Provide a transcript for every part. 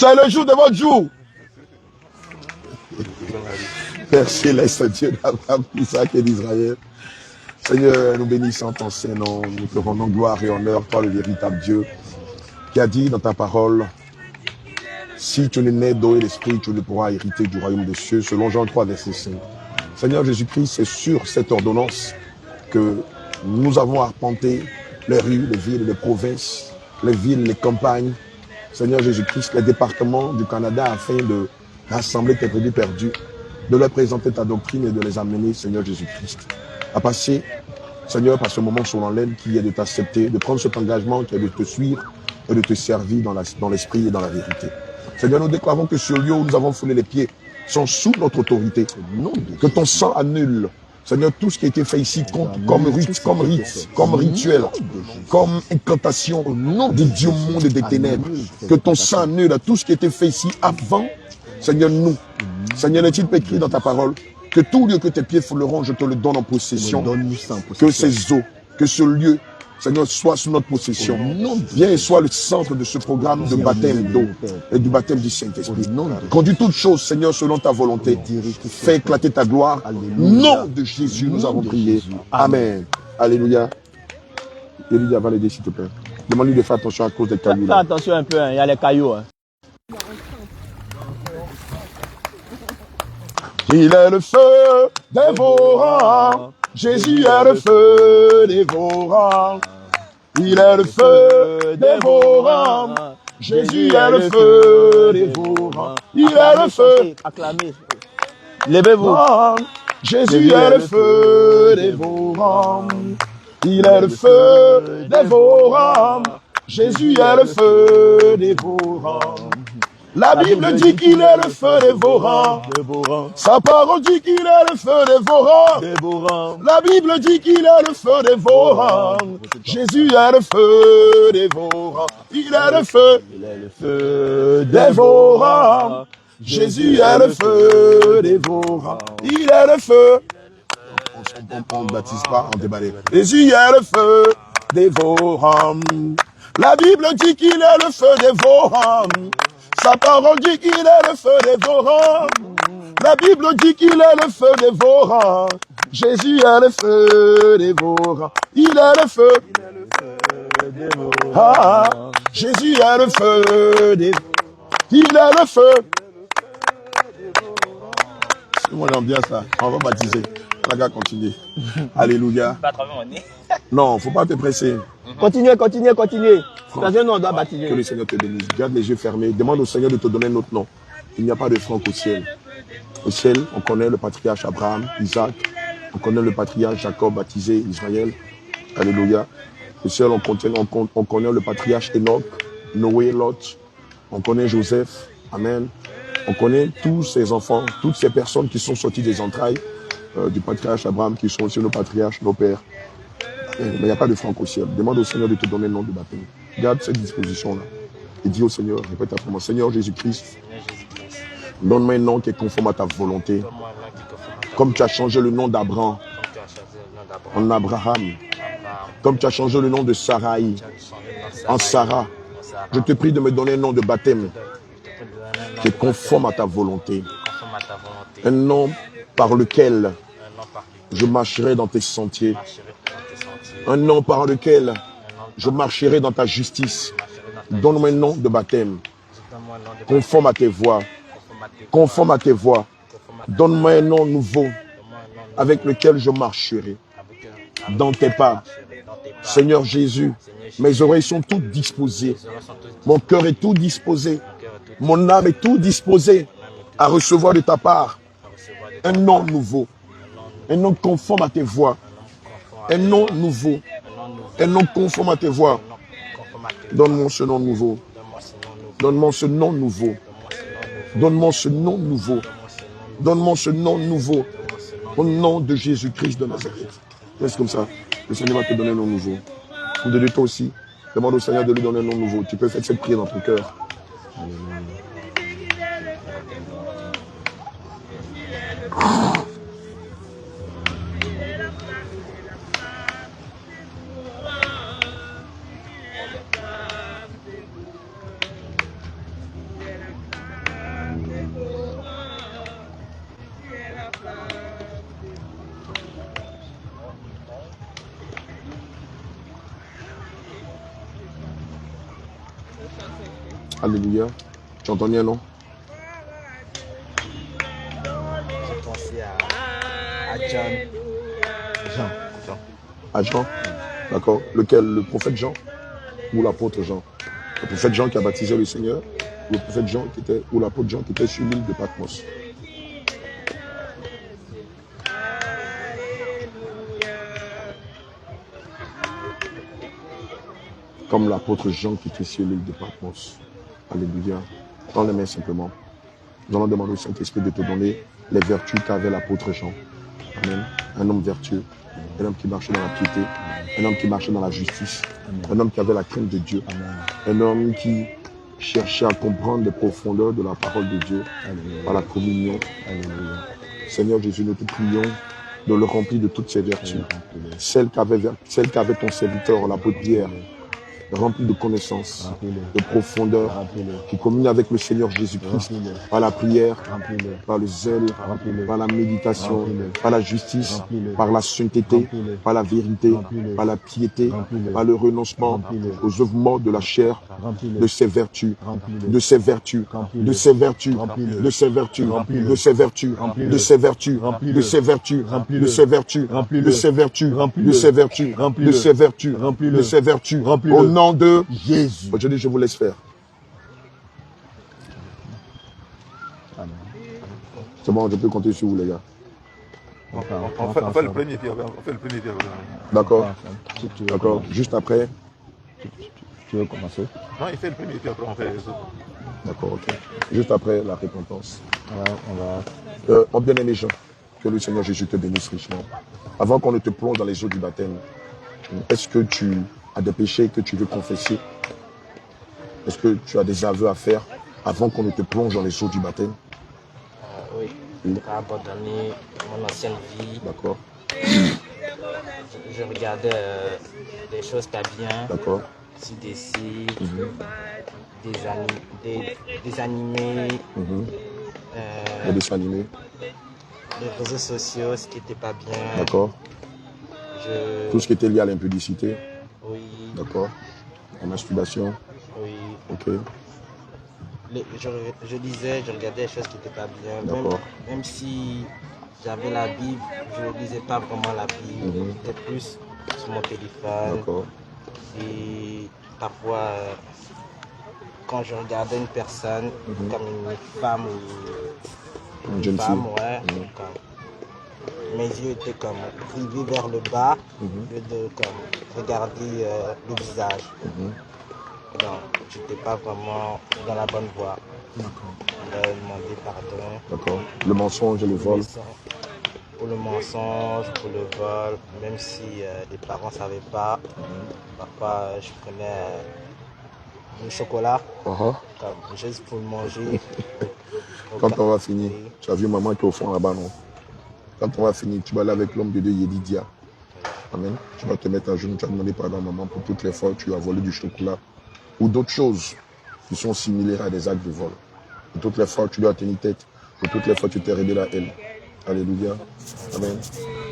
C'est le jour de votre jour. Père céleste, Dieu d'Abraham, d'Isaac et d'Israël. Seigneur, nous bénissons ton Saint-Nom, nous te rendons gloire et honneur, toi le véritable Dieu, qui a dit dans ta parole, si tu n'es né d'eau et d'esprit, tu ne pourras hériter du royaume des cieux, selon Jean 3, verset 5. Seigneur Jésus-Christ, c'est sur cette ordonnance que nous avons arpenté les rues, les villes, les provinces, les villes, les campagnes, Seigneur Jésus-Christ, les départements du Canada, afin de rassembler tes brebis perdus, de leur présenter ta doctrine et de les amener, Seigneur Jésus-Christ, à passer, Seigneur, par ce moment solennel qui est de t'accepter, de prendre cet engagement qui est de te suivre et de te servir dans l'esprit et dans la vérité. Seigneur, nous déclarons que ce lieu où nous avons foulé les pieds sont sous notre autorité. Que ton sang annule, Seigneur, tout ce qui a été fait ici comme rite, comme rituel, comme incantation des dieux mondes et des ténèbres. Que ton sang annule tout ce qui a été fait ici avant, Seigneur, nous. Seigneur, n'est-il pas écrit dans ta parole que tout lieu que tes pieds fouleront, je te le donne en possession. Que ces eaux, que ce lieu, Seigneur, soit sous notre possession. Viens et sois le centre de ce programme de baptême d'eau et du baptême du Saint-Esprit. Conduis toutes choses, Seigneur, selon ta volonté. Fais éclater ta gloire. Nom de Jésus, nous avons prié. Amen. Alléluia. Élie, va l'aider, s'il te plaît. Demande-lui de faire attention à cause des cailloux. Fais attention un peu, il y a les cailloux. Il est le feu dévorant. Jésus est le feu dévorant. Il est le feu dévorant. Jésus est le feu dévorant. Il est le feu. Acclamez. Levez-vous. Jésus est le feu dévorant. Il est le feu dévorant. Jésus est le feu dévorant. La Bible dit qu'il est le feu dévorant. Sa parole dit qu'il est le feu dévorant. La Bible dit qu'il est le feu dévorant. Jésus est le feu dévorant. Il est le feu. Dévorant. Jésus est le feu dévorant. Il est le feu. On ne baptise pas, on déballe. Jésus est le feu dévorant. La Bible dit qu'il est le feu dévorant. Sa parole dit qu'il est le feu dévorant. La Bible dit qu'il est le feu dévorant. Jésus est le feu dévorant. Il est le feu. Ah, Jésus est le feu dévorant. Il est le feu. Moi j'aime bien ça. On va baptiser. La gars continue. Alléluia. Non, il ne faut pas te presser. Continuez. Troisième nom, on doit baptiser. Que le Seigneur te bénisse. Garde les yeux fermés. Demande au Seigneur de te donner un autre nom. Il n'y a pas de Franck au ciel. Au ciel, on connaît le patriarche Abraham, Isaac. On connaît le patriarche Jacob, baptisé Israël. Alléluia. Au ciel, on connaît le patriarche Enoch, Noé, Lot. On connaît Joseph. Amen. On connaît tous ces enfants, toutes ces personnes qui sont sorties des entrailles du patriarche Abraham, qui sont aussi nos patriarches, nos pères. Mais il n'y a pas de Franck au ciel. Demande au Seigneur de te donner le nom de baptême. Garde cette disposition-là. Et dis au Seigneur, répète après moi, Seigneur Jésus-Christ, donne-moi un nom qui est conforme à ta volonté. Comme tu as changé le nom d'Abraham en Abraham. Comme tu as changé le nom de Sarai en Sarah. Je te prie de me donner un nom de baptême qui est conforme à ta volonté. Un nom par lequel je marcherai dans tes sentiers. Un nom par lequel je marcherai dans ta justice. Donne-moi un nom de baptême conforme à tes voies. Conforme à tes voies. Donne-moi un nom nouveau avec lequel je marcherai dans tes pas. Seigneur Jésus, mes oreilles sont toutes disposées. Mon cœur est tout disposé. Mon âme est tout disposée à recevoir de ta part un nom nouveau. Un nom conforme à tes voies. Un nom nouveau. Un nom conforme à tes voies. Donne-moi ce nom nouveau. Donne-moi ce nom nouveau. Donne-moi ce nom nouveau. Donne-moi ce nom nouveau. Au nom de Jésus-Christ de Nazareth. Reste comme ça. Le Seigneur va te donner un nom nouveau. Ou de toi aussi. Demande au Seigneur de lui donner un nom nouveau. Tu peux faire cette prière dans ton cœur. Alléluia. Tu as entendu un nom? J'ai pensé à John. Jean. À Jean? D'accord. Lequel? Le prophète Jean ou l'apôtre Jean? Le prophète Jean qui a baptisé le Seigneur, ou le prophète Jean qui était, ou l'apôtre Jean qui était sur l'île de Patmos? Comme l'apôtre Jean qui était sur l'île de Patmos. Alléluia. Dans les mains simplement. Nous allons demander au Saint-Esprit de te donner les vertus qu'avait l'apôtre Jean. Amen. Un homme vertueux, un homme qui marchait dans la piété, un homme qui marchait dans la justice, un homme qui avait la crainte de Dieu, un homme qui cherchait à comprendre les profondeurs de la parole de Dieu par la communion. Seigneur Jésus, nous te prions de le remplir de toutes ses vertus. Celle qu'avait ton serviteur, l'apôtre Pierre, rempli de connaissances, de profondeur, qui communique avec le Seigneur Jésus-Christ par la prière, par le zèle, par la méditation, par la justice, par la sainteté, par la vérité, par la piété, par le renoncement aux œuvres mortes de la chair, de ses vertus, de ses vertus, de ses vertus, de ses vertus, de ses vertus, de ses vertus, de ses vertus, de ses vertus, de ses vertus, de ses vertus, de ses vertus, de ses vertus, au nom de Jésus. Aujourd'hui, je vous laisse faire. C'est bon, je peux compter sur vous, les gars. On fait le premier pierre. D'accord. D'accord. Juste après. Tu veux commencer? Non, il fait le premier pierre, après on fait les autres. D'accord, ok. Juste après la récompense. On va... Mon bien-aimé Jean, que le Seigneur Jésus te bénisse richement. Avant qu'on ne te plonge dans les eaux du baptême, est-ce que tu as des péchés que tu veux confesser? Est-ce que tu as des aveux à faire avant qu'on ne te plonge dans les eaux du baptême? Oui, Oui. pour abandonner mon ancienne vie. D'accord, Je regardais des choses pas bien, d'accord. ci-dessus, des animés, Les dessins animés, les réseaux sociaux, ce qui n'était pas bien. d'accord. Je... Tout ce qui était lié à l'impudicité, Oui, d'accord. La masturbation, oui. ok. Je lisais, je regardais des choses qui n'étaient pas bien. D'accord. Même si j'avais la Bible, je ne lisais pas vraiment la Bible. J'étais plus sur mon téléphone. D'accord. Et parfois, quand je regardais une personne, comme une femme ou Une jeune femme, fille. ouais, comme, mes yeux étaient comme rivés vers le bas, au lieu de comme, regarder le visage. Donc, je n'étais pas vraiment dans la bonne voie. On m'a demandé pardon. D'accord. Le mensonge et le vol. Pour le mensonge, pour le vol, même si les parents ne savaient pas, parfois je prenais du chocolat, comme juste pour le manger. Quand on va finir, tu as vu maman qui est au fond là-bas, non? Quand on va finir, tu vas aller avec l'homme de Dieu, Yedidia. Amen. Tu vas te mettre à genoux, tu vas demander pardon à maman pour toutes les fois où tu as volé du chocolat ou d'autres choses qui sont similaires à des actes de vol. Pour toutes les fois où tu lui as tenu tête, pour toutes les fois où tu t'es rebellé à elle. Alléluia. Amen.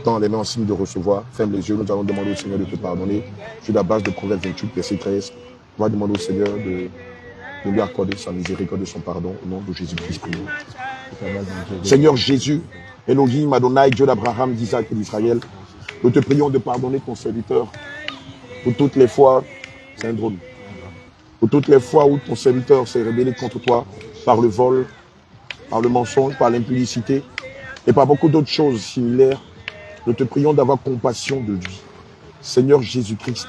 Tends les mains en signe de recevoir. Ferme les yeux. Nous allons demander au Seigneur de te pardonner. Sur la base de Proverbe 28, verset 13. On va demander au Seigneur de lui accorder sa miséricorde et son pardon au nom de Jésus-Christ. Seigneur Jésus, Elohim, Adonai, Dieu d'Abraham, d'Isaac et d'Israël, nous te prions de pardonner ton serviteur pour toutes les fois, c'est un drôle, pour toutes les fois où ton serviteur s'est rebellé contre toi par le vol, par le mensonge, par l'impudicité et par beaucoup d'autres choses similaires. Nous te prions d'avoir compassion de lui. Seigneur Jésus-Christ,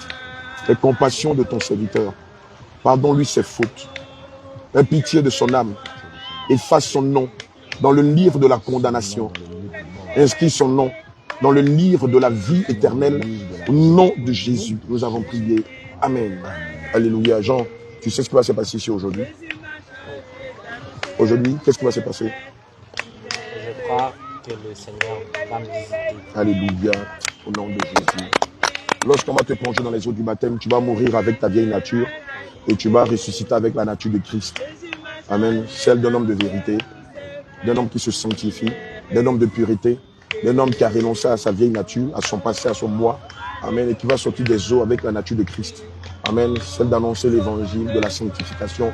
aie compassion de ton serviteur. Pardonne-lui ses fautes. Aie pitié de son âme. Efface son nom dans le livre de la condamnation. Inscris son nom dans le livre de la vie éternelle. Au nom de Jésus, nous avons prié. Amen. Alléluia. Jean, tu sais ce qui va se passer ici aujourd'hui? Aujourd'hui, qu'est-ce qui va se passer? Je crois que le Seigneur va me visiter. Alléluia. Au nom de Jésus. Lorsqu'on va te plonger dans les eaux du baptême, tu vas mourir avec ta vieille nature et tu vas ressusciter avec la nature de Christ. Amen. Celle d'un homme de vérité, d'un homme qui se sanctifie, d'un homme de pureté, d'un homme qui a renoncé à sa vieille nature, à son passé, à son moi. Amen. Et qui va sortir des eaux avec la nature de Christ. Amen. Celle d'annoncer l'évangile de la sanctification,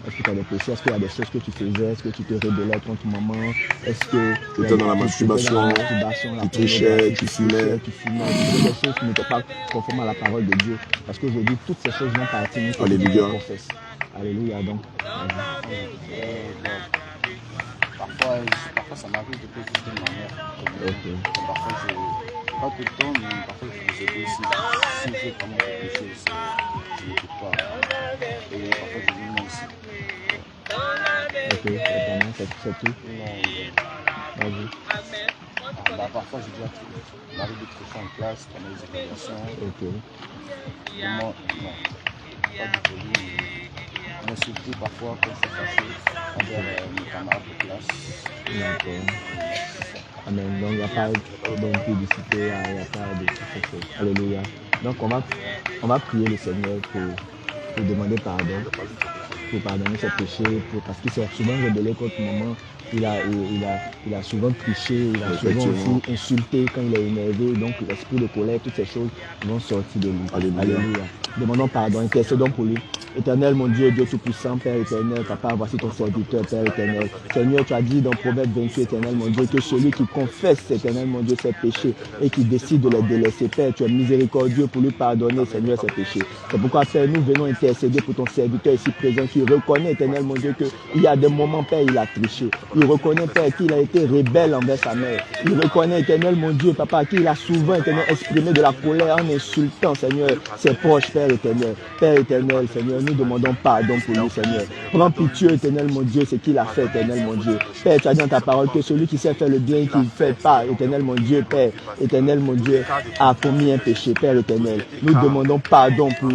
Est-ce que tu as des péchés? Est-ce qu'il y a des choses que tu faisais? Est-ce que tu te rébellais contre maman? Est-ce que Tu étais dans la masturbation, tu trichais, tu fumais. Tu faisais des choses qui n'étaient pas conformes à la parole de Dieu. Parce qu'aujourd'hui, toutes ces choses vont partir. Nous, Alléluia. confesse. Alléluia. Donc, Parfois ça m'arrive de poser ma mère. Parfois pas tout le temps, mais parfois je vous ai aussi. Si j'ai vraiment des péchés, je ne peux pas. Et parfois je dis non aussi. Ok, c'est tout. Vas-y. Parfois je dis il m'arrive de tricher en classe, pendant les évaluations. Ok. Vraiment, non. Pas du tout. Mais surtout parfois quand je suis fâché envers mes camarades de classe. D'accord. Amen. Donc il n'y a pas d'impudicité, il n'y a pas de choses. Alléluia. Donc on va prier le Seigneur pour demander pardon, pour pardonner ses péchés, parce qu'il s'est souvent rebellé contre maman. Il a souvent triché, il a souvent aussi insulté quand il est énervé. Donc l'esprit de colère, toutes ces choses vont sortir de lui. Alléluia. Alléluia. Demandons pardon, intercédons pour lui. Éternel, mon Dieu, Dieu Tout-Puissant, Père éternel, Papa, voici ton serviteur, Père éternel. Seigneur, tu as dit dans Proverbe 28, éternel, mon Dieu, que celui qui confesse, éternel, mon Dieu, ses péchés et qui décide de les délaisser, Père, tu es miséricordieux pour lui pardonner, Seigneur, ses péchés. C'est pourquoi, Père, nous venons intercéder pour ton serviteur ici présent qui reconnaît, éternel, mon Dieu, qu'il y a des moments, Père, il a triché. Il reconnaît, Père, qu'il a été rebelle envers sa mère. Il reconnaît, éternel, mon Dieu, Papa, qu'il a souvent, éternel, exprimé de la colère en insultant, Seigneur, ses proches, Père éternel. Père éternel, Seigneur, nous demandons pardon pour lui, Seigneur. Prends pitié, éternel, mon Dieu, ce qu'il a fait, éternel, mon Dieu. Père, tu as dit dans ta parole que celui qui sait faire le bien, qui ne fait pas, éternel, mon Dieu, Père, éternel, mon Dieu, a commis un péché, Père éternel. Nous demandons pardon pour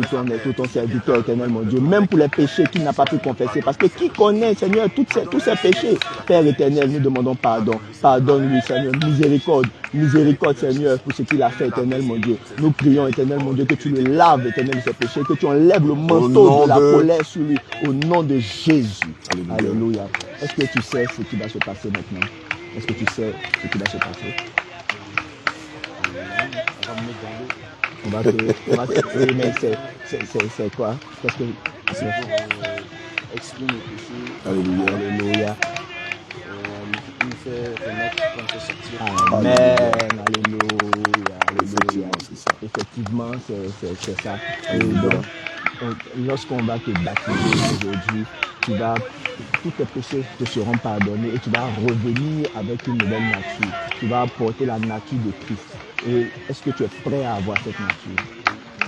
ton serviteur, éternel, mon Dieu, même pour les péchés qu'il n'a pas pu confesser. Parce que qui connaît, Seigneur, tous ces péchés, Père éternel, nous demandons pardon. Pardonne-lui, Seigneur, miséricorde. Miséricorde, Seigneur, pour ce qu'il a fait, éternel, mon Dieu. Nous prions, éternel, mon Dieu, que tu le laves, éternel, de ses péchés, que tu enlèves le manteau de la colère sur lui, au nom de Jésus. Alléluia. Alléluia. Est-ce que tu sais ce qui va se passer maintenant? Est-ce que tu sais ce qui va se passer? On va te mais c'est quoi? Qu'est-ce que c'est? Exprime le péché. Alléluia. Alléluia. Nous fait remettre quand on fait sortir. Amen. Alléluia. Alléluia. Effectivement, c'est ça. Effectivement, c'est ça. Et donc, lorsqu'on va te baptiser aujourd'hui, tous tes péchés te seront pardonnés et tu vas revenir avec une nouvelle nature. Tu vas apporter la nature de Christ. Et est-ce que tu es prêt à avoir cette nature?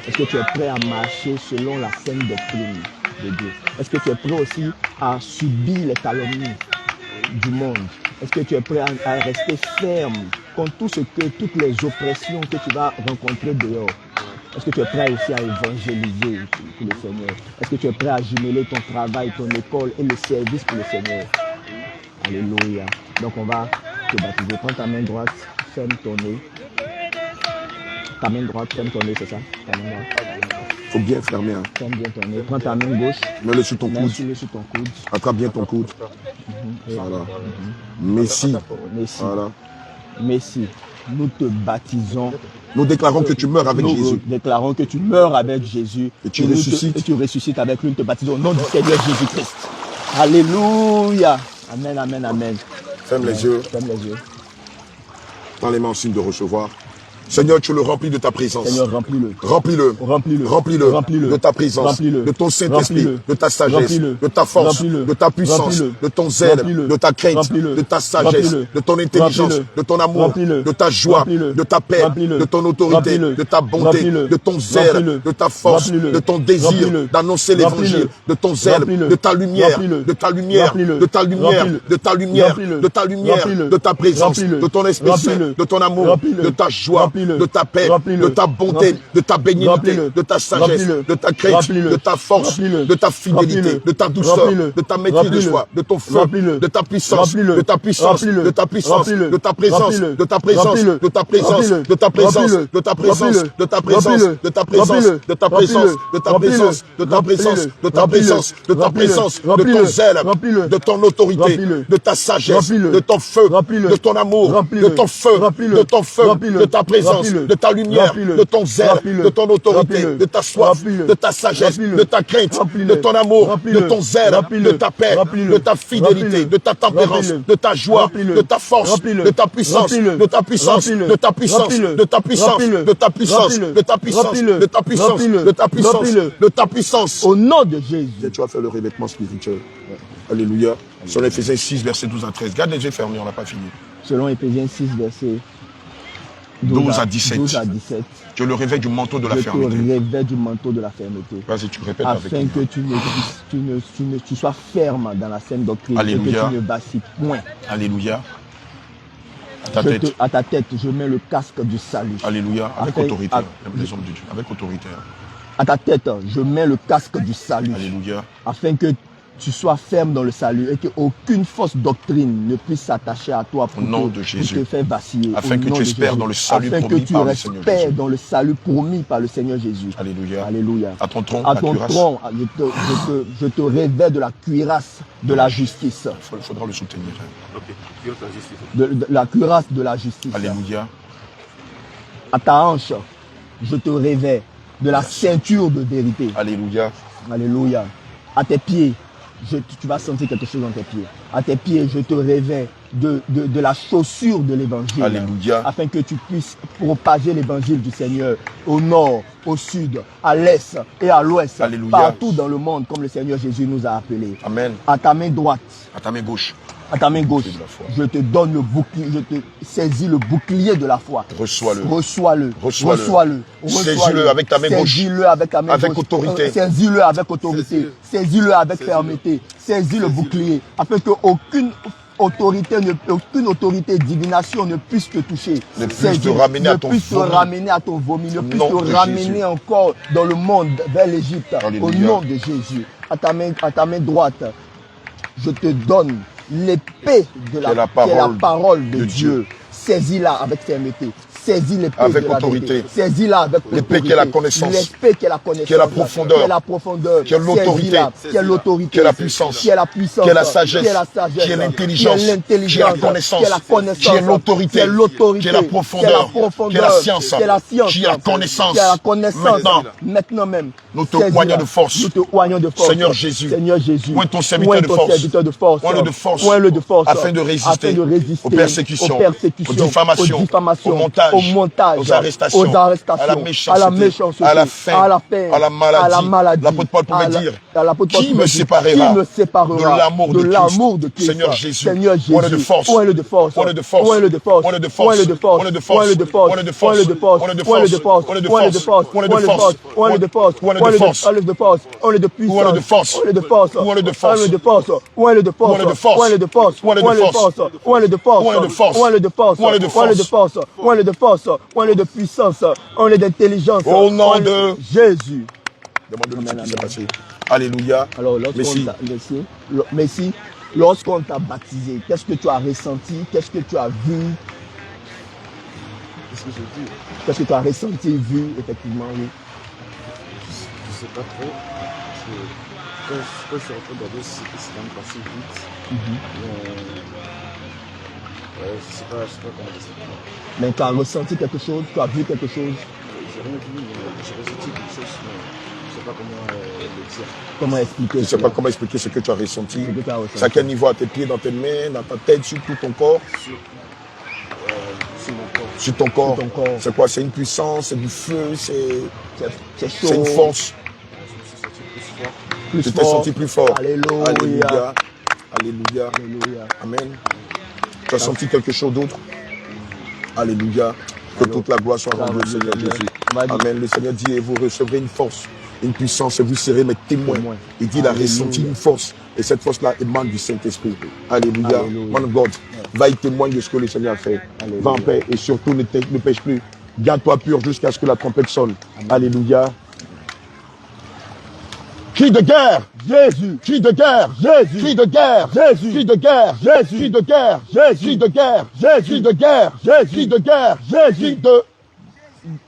Est-ce que tu es prêt à marcher selon la saine doctrine de Dieu? Est-ce que tu es prêt aussi à subir les calomnies du monde? Est-ce que tu es prêt à rester ferme contre toutes les oppressions que tu vas rencontrer dehors? Est-ce que tu es prêt aussi à évangéliser pour le Seigneur? Est-ce que tu es prêt à jumeler ton travail, ton école et le service pour le Seigneur? Alléluia. Donc on va te baptiser. Prends ta main droite, ferme ton nez. Ta main droite, ferme ton nez, c'est ça? Ta main droite. Faut bien fermer. Hein. Ferme bien ton nez. Prends ta main gauche. Mets-le sur ton coude. Mets-le sur ton coude. Attrape bien ton coude. Voilà. Messie. Messie. Voilà. Messie. Nous te baptisons. Nous déclarons que tu meurs avec Jésus. Nous déclarons que tu meurs avec Jésus. Et tu ressuscites. Et tu ressuscites avec lui. Nous te baptisons au nom du Seigneur Jésus-Christ. Alléluia. Amen, amen, amen. Ferme les yeux. Ferme les yeux. Dans les mains en signe de recevoir. Seigneur, tu le remplis de ta présence. Seigneur, remplis-le. Remplis-le. Remplis-le. Remplis-le. Remplis-le. De ta présence. Remplis-le. De ton Saint-Esprit. Remplis-le. De ta sagesse. Remplis-le. De ta force. Remplis-le. De ta puissance. Remplis-le. De ton zèle. Remplis-le. De ta crainte. Remplis-le. De ta sagesse. Remplis-le. De ton intelligence. Remplis-le. De ton amour. Remplis-le. De ta joie. Remplis-le. De ta paix. Remplis-le. De ton autorité. Remplis-le. De ta bonté. Remplis-le. De ton zèle. Remplis-le. De ta force. Remplis-le. De ton désir Remplis-le. d'annoncer l'évangile. Remplis-le. De ton zèle. Remplis-le. De ta lumière. Remplis-le. De ta lumière. Remplis-le. De ta lumière. Remplis-le. De ta lumière. Remplis-le. De ta lumière. Remplis-le. De ta présence. Remplis-le. De ton Esprit Saint. Remplis-le. De ton amour. Remplis-le. De ta joie. Remplis-le. De ta paix. Remplis-le. De ta bonté. De ta bénignité. Remplis-le. De ta sagesse. Remplis-le. De ta crainte. Remplis-le. De ta force. Remplis-le. De ta fidélité. Remplis-le. De ta douceur. Remplis-le. De ta maîtrise de Remplis-le. soi. De ton feu. Remplis-le. De ta puissance. Remplis-le. De ta puissance. Remplis-le. De ta puissance. Remplis-le. De ta présence. Remplis-le. De ta présence. Remplis-le. De ta présence. Remplis-le. De ta présence. Remplis-le. De ta présence. Remplis-le. De ta présence. Remplis-le. De ta présence. Remplis-le. De ta présence. De ta Remplis-le. présence. De ta présence. De ta Remplis-le. présence. De ta Remplis-le. présence. De Remplis-le. ton zèle. Remplis-le. De ton autorité. Remplis-le. De ta sagesse. Remplis-le. De ton feu. Remplis-le. De ton amour. Remplis-le. De ton feu. Remplis-le. De ton feu. Remplis-le. De ta présence. présence, de ta lumière, de ton zèle, de ton autorité, de ta soif, de ta sagesse, de ta crainte, de ton amour, de ton zèle, de ta paix, de ta fidélité, de ta tempérance, de ta joie, de ta force, de ta puissance, de ta puissance, de ta puissance, de ta puissance, de ta puissance, de ta puissance, de ta puissance, de ta puissance, de ta puissance. Au nom de Jésus. Tu vas faire le revêtement spirituel. Alléluia. Selon Éphésiens 6, verset 12 à 13. Garde les yeux fermés, on n'a pas fini. Selon Éphésiens 6, verset 12 à 17. 12 à 17. Tu le réveil du manteau de la fermeté. Le réveil du manteau de la fermeté. Vas-y, tu répètes avec moi. Afin que tu sois ferme dans la saine doctrine. Alléluia. Et que tu ne vacilles point. Alléluia. À ta tête. À ta tête, je mets le casque du salut. Alléluia. Avec autorité. Les hommes de Dieu. Avec autorité. À ta tête, je mets le casque du salut. Alléluia. Afin que tu sois ferme dans le salut et qu'aucune fausse doctrine ne puisse s'attacher à toi pour te faire vaciller. Afin que tu espères dans le salut promis par le Seigneur Jésus. Afin que tu espères dans le salut promis par le Seigneur Jésus. Alléluia. Alléluia. À ton tronc, je te révèle de la cuirasse de la justice. Il faudra le soutenir. Ok. De la cuirasse de la justice. Alléluia. À ta hanche, je te révèle de la ceinture de vérité. Alléluia. Alléluia. À tes pieds, tu vas sentir quelque chose dans tes pieds. À tes pieds, je te révèle de la chaussure de l'évangile. Alléluia. Afin que tu puisses propager l'évangile du Seigneur au nord, au sud, à l'est et à l'ouest. Alléluia. Partout dans le monde, comme le Seigneur Jésus nous a appelés. Amen. À ta main droite. À ta main gauche. À ta main gauche, je te donne le bouclier, je te saisis le bouclier de la foi. Reçois-le. Reçois-le. Reçois-le. Reçois-le. Saisis-le avec ta main gauche. Saisis-le avec ta main gauche. Avec autorité. Saisis-le avec autorité. Saisis-le avec fermeté. Saisis le bouclier. Afin qu'aucune autorité, divination ne puisse te toucher. Ne puisse te ramener à ton vomi. Ne puisse te ramener à ton vomi. Ne puisse te ramener encore dans le monde vers l'Égypte. Au nom de Jésus. À ta main droite, je te donne l'épée de la parole de Dieu. Saisis-la avec fermeté. Saisis l'épée avec de la autorité. vérité. Saisis-la avec l'épée qui est la connaissance. L'épée qui est la connaissance. Qui est la profondeur. Qui est la profondeur. Qui est l'autorité. Qui est l'autorité. Qui est la puissance. Qui est la puissance. Qui est la sagesse. Qui est la sagesse. Qui est l'intelligence. Qui est l'intelligence. Qui est la connaissance. Qui est la connaissance. Qui est l'autorité. Qui est l'autorité. Qui est la profondeur. Qui est la science. Qui est la science. Qui est la connaissance. Qui est la connaissance. Maintenant même. Nous te oignons de force. Nous te oignons de force. Seigneur Jésus. Seigneur Jésus. Point ton serviteur de force. Point-le de force. Point-le de force. Afin de résister aux persécutions, aux diffamations, au montage, aux arrestations, à la méchanceté, à la faim, à la maladie. L'apôtre Paul pouvait dire, qui me séparera de l'amour de Christ? Seigneur Jésus, point de force, point de force, point de force, point de force, point de force, point de force, point de force, point de force, point de force, point de force, point de force, point de force, point de force, point de force, point de puissance, point de force, point de force, point de force, point de force, point de force, point de force, point de force, point de force, point de force, point de force, point de force, point de force, point de force, point de puissance, point d'intelligence. Au nom de Jésus. Demande-lui ce qui s'est passé. Alléluia. Alors, Messi, lorsqu'on t'a baptisé, qu'est-ce que tu as ressenti? Qu'est-ce que tu as vu? Qu'est-ce que j'ai vu? Qu'est-ce que tu as ressenti, vu, effectivement, oui? Je ne sais pas trop. Quand je suis rentré dans c'est quand même passé vite. Je ne sais pas comment expliquer. Mais tu as ressenti quelque chose? Tu as vu quelque chose? J'ai rien vu, mais j'ai ressenti quelque chose, mais je ne sais pas comment le dire. Comment expliquer? Je ne sais pas comment expliquer ce que tu as ressenti. C'est à quel niveau? À tes pieds, dans tes mains, dans ta tête, sur tout ton corps? Sur mon corps. Sur ton corps. C'est quoi? C'est une puissance, c'est du feu, c'est chaud. C'est une force. Tu t'es senti plus fort. Alléluia. Alléluia. Alléluia. Alléluia. Amen. Tu as senti quelque chose d'autre? Alléluia. Que toute la gloire soit rendue au Seigneur Jésus. Amen. Le Seigneur dit, et vous recevrez une force, une puissance, et vous serez mes témoins. Il dit, il a ressenti une force. Et cette force-là émane du Saint-Esprit. Alléluia. Man of God, va y témoigner de ce que le Seigneur a fait. Va en paix et surtout ne pêche plus. Garde-toi pur jusqu'à ce que la trompette sonne. Alléluia. Cri de guerre, Jésus. Cri de guerre, Jésus. Cri de guerre, Jésus. Cri de guerre, Jésus. Cri de guerre, Jésus. Cri de guerre, Jésus. Cri de guerre, Jésus. Cri de guerre, Jésus.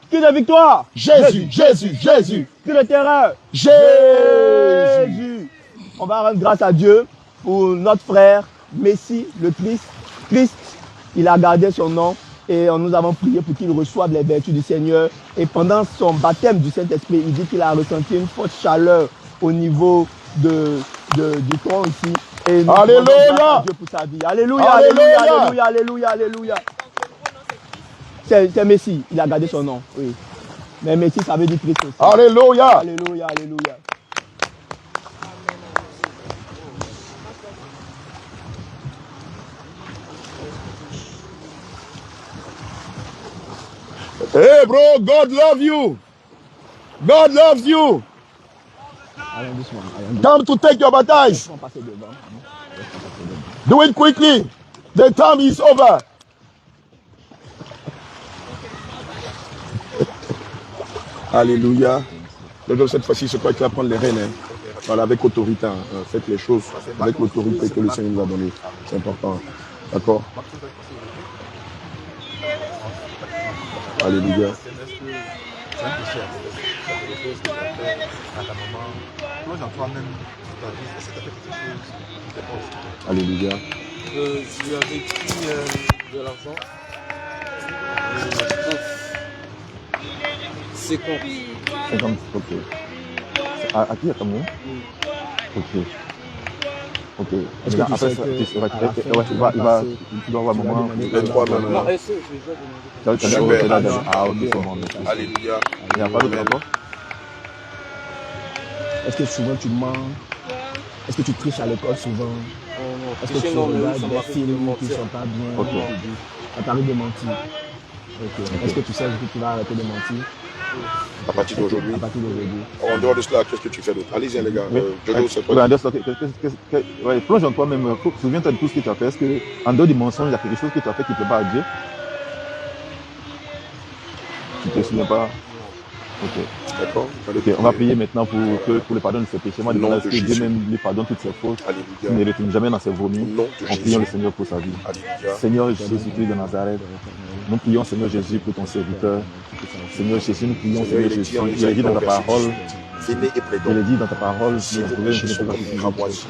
Cri de victoire, Jésus, Jésus, Jésus. Cri de terreur, Jésus. On va rendre grâce à Dieu pour notre frère Messi, le Christ. Christ, il a gardé son nom Et nous avons prié pour qu'il reçoive les vertus du Seigneur. Et pendant son baptême du Saint-Esprit, il dit qu'il a ressenti une forte chaleur au niveau du tronc ici. Et nous Alléluia. rendons grâce à Dieu pour sa vie. Alléluia, alléluia, alléluia, alléluia, alléluia. C'est Messie, il a gardé son nom. Oui. Mais Messie, ça veut dire Christ aussi. Alléluia. Alléluia, alléluia. Hey bro, God love you. God loves you. Allons doucement, allons doucement. Time to take your baptise. Laisse-moi passer devant. Do it quickly. The time is over. Alléluia. Donc cette fois-ci, c'est toi qui vas prendre les rênes. Hein. Voilà, avec autorité. Hein. Faites les choses avec l'autorité que le Seigneur nous a donnée. C'est important. D'accord? Alléluia. C'est un péché. C'est quelque chose que tu as fait à ta maman. Plonge en toi-même ta vie. Est-ce que tu as fait quelque chose qui t'est pas aussi? Alléluia. Je lui avais pris de l'argent. 50, ok. À qui, à ta maman? Ok. Ok. Est-ce que tu sais que tu dois avoir un moment. Les trois même. Non, SE, je déjà demandé. Ah, ok, c'est bon. Alléluia. Il n'y a pas d'autre rapport? Est-ce que souvent tu mens? Est-ce que tu triches à l'école souvent? Est-ce que tu regardes des films qui ne sont pas bien? Ok. Ça t'arrive de mentir. Ok. Est-ce que tu sais que tu vas arrêter de mentir? À partir d'aujourd'hui. À partir d'aujourd'hui. En dehors de cela, qu'est-ce que tu fais d'autre? Allez-y, les gars. Jojo, c'est Oui, toi. en dehors de cela, plonge en toi-même. Souviens-toi de tout ce que tu as fait. Est-ce qu'en dehors du mensonge, il y a quelque chose que tu as fait qui ne plaît pas à Dieu? Tu ne te souviens pas? Ok. D'accord? Ok, on va prier maintenant pour le pardon de ses péchés. Moi, demande à ce que Dieu même lui pardonne toutes ses fautes. Il ne retourne jamais dans ses vomis. En priant le Seigneur pour sa vie. Alléluia. Seigneur Jésus-Christ de Nazareth, nous prions Seigneur Jésus pour ton serviteur. Seigneur Jésus, nous prions Seigneur Jésus. Il est dit dans ta parole, Venez et il plaidons. est dit dans ta parole, Si vos péchés sont cramoisis,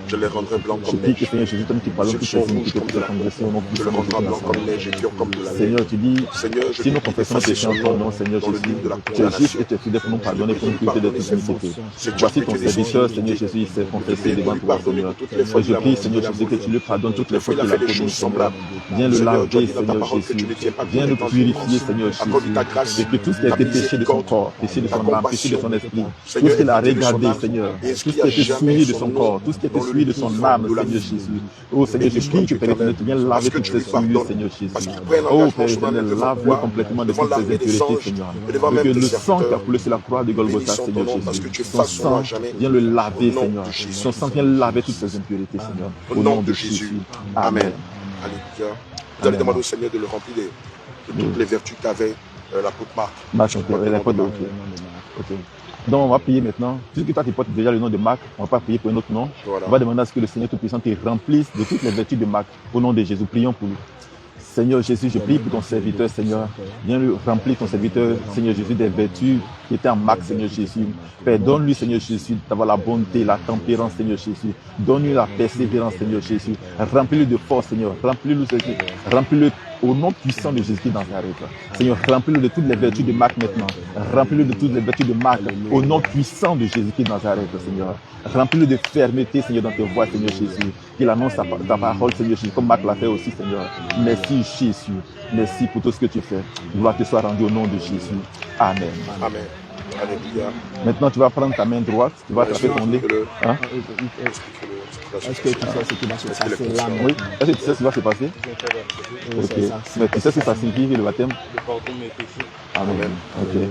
je les rendrai blancs je comme prie que neige. Seigneur Jésus, toi qui pardonnes toutes S'ils les sont rouges iniquités, comme toutes de les la transgressions, au nom je les puissant de rendrai Jésus blancs comme neige et purs comme de la neige. Seigneur, tu dis, Seigneur, je si nous prie confessons d'effacer péchés en son ton nom nom, Seigneur dans le Jésus, livre de la tu es juste condamnation. et tu es fidèle pour nous pardonner, pour nous purifier de toute iniquité. C'est Voici Dieu ton qui te serviteur, décide. Seigneur Jésus, il s'est confessé Viens devant lui toi, pardonner Seigneur. pour toutes les fois Et je qu'il a prie, menti, Seigneur il a Jésus, que volé. tu lui pardonnes toutes les Des fois, fautes il a qu'il a fait des commises, choses Seigneur. semblables. Viens le Seigneur, tu as laver, dit dans ta Seigneur parole que tu Jésus. ne tiens pas Viens le compte de purifier, Seigneur Accorde ta Jésus. grâce, Et que tout ce qui a ta été péché de son miséricorde, corps, péché de ta son âme, péché de son compassion. esprit, tout Seigneur, ce qu'il a évite de son regardé, âme. Seigneur, Et tout ce inscris qui a à été jamais souillé de son son nom corps, tout ce qui a été dans le souillé de livre son vivant âme, de la Seigneur vie. Jésus. Oh Seigneur, je Bénis-toi, prie que Dieu Père éternel, éternel, tu viennes parce laver que toutes tu ces lui souillures, pardonnes, Seigneur Jésus. parce qu'il prend un Oh engagement Père solennel éternel, devant lave-le toi, complètement de devant toutes ces l'armée des impurités, anges, Seigneur. et devant Et même que tes le sang qui a serviteurs. coulé sur la croix de Golgotha, Bénissons ton Seigneur nom, parce que Jésus, tu es ton façon à sang jamais. vient le laver, Au nom Seigneur. de Jésus. Ton sang vient laver toutes ces impurités, Seigneur. Au nom de Jésus. Amen. Alléluia. Vous allez demander au Seigneur de le remplir de toutes les vertus qu'avait l'apôtre Marc. Marc, la porte de ok. Donc on va prier maintenant. Puisque toi tu portes déjà le nom de Marc, on ne va pas prier pour un autre nom. Voilà. On va demander à ce que le Seigneur Tout-Puissant te remplisse de toutes les vertus de Marc. Au nom de Jésus, prions pour lui. Seigneur Jésus, je prie pour ton serviteur, Seigneur. Viens lui remplir ton serviteur, Seigneur Jésus, des vertus qui étaient en Marc, Seigneur Jésus. Père, donne-lui, Seigneur Jésus, d'avoir la bonté, la tempérance, Seigneur Jésus. Donne-lui la persévérance, Seigneur Jésus. Remplis-le de force, Seigneur. Remplis-le, Seigneur. Remplis-le au nom puissant de Jésus-Christ dans Nazareth. Seigneur, remplis-le de toutes les vertus de Marc maintenant. Remplis-le de toutes les vertus de Marc au nom puissant de Jésus-Christ dans Nazareth, Seigneur. Remplis-le de fermeté, Seigneur, dans tes voies, Seigneur Jésus. Qu'il annonce ta parole, Seigneur Jésus, comme Marc l'a fait aussi, Seigneur. Merci, Jésus. Merci pour tout ce que tu fais. Gloire te soit rendue au nom de Jésus. Amen. Amen. Alléluia. Maintenant, tu vas prendre ta main droite, tu vas attraper ton nez. Hein? Est-ce que tu sais ce qui va se passer là? Oui. Est-ce que tu sais ce qui va se passer? Ok. Mais tu sais ce que ça signifie, le baptême? Le pardon de mes péchés. Amen. Ok.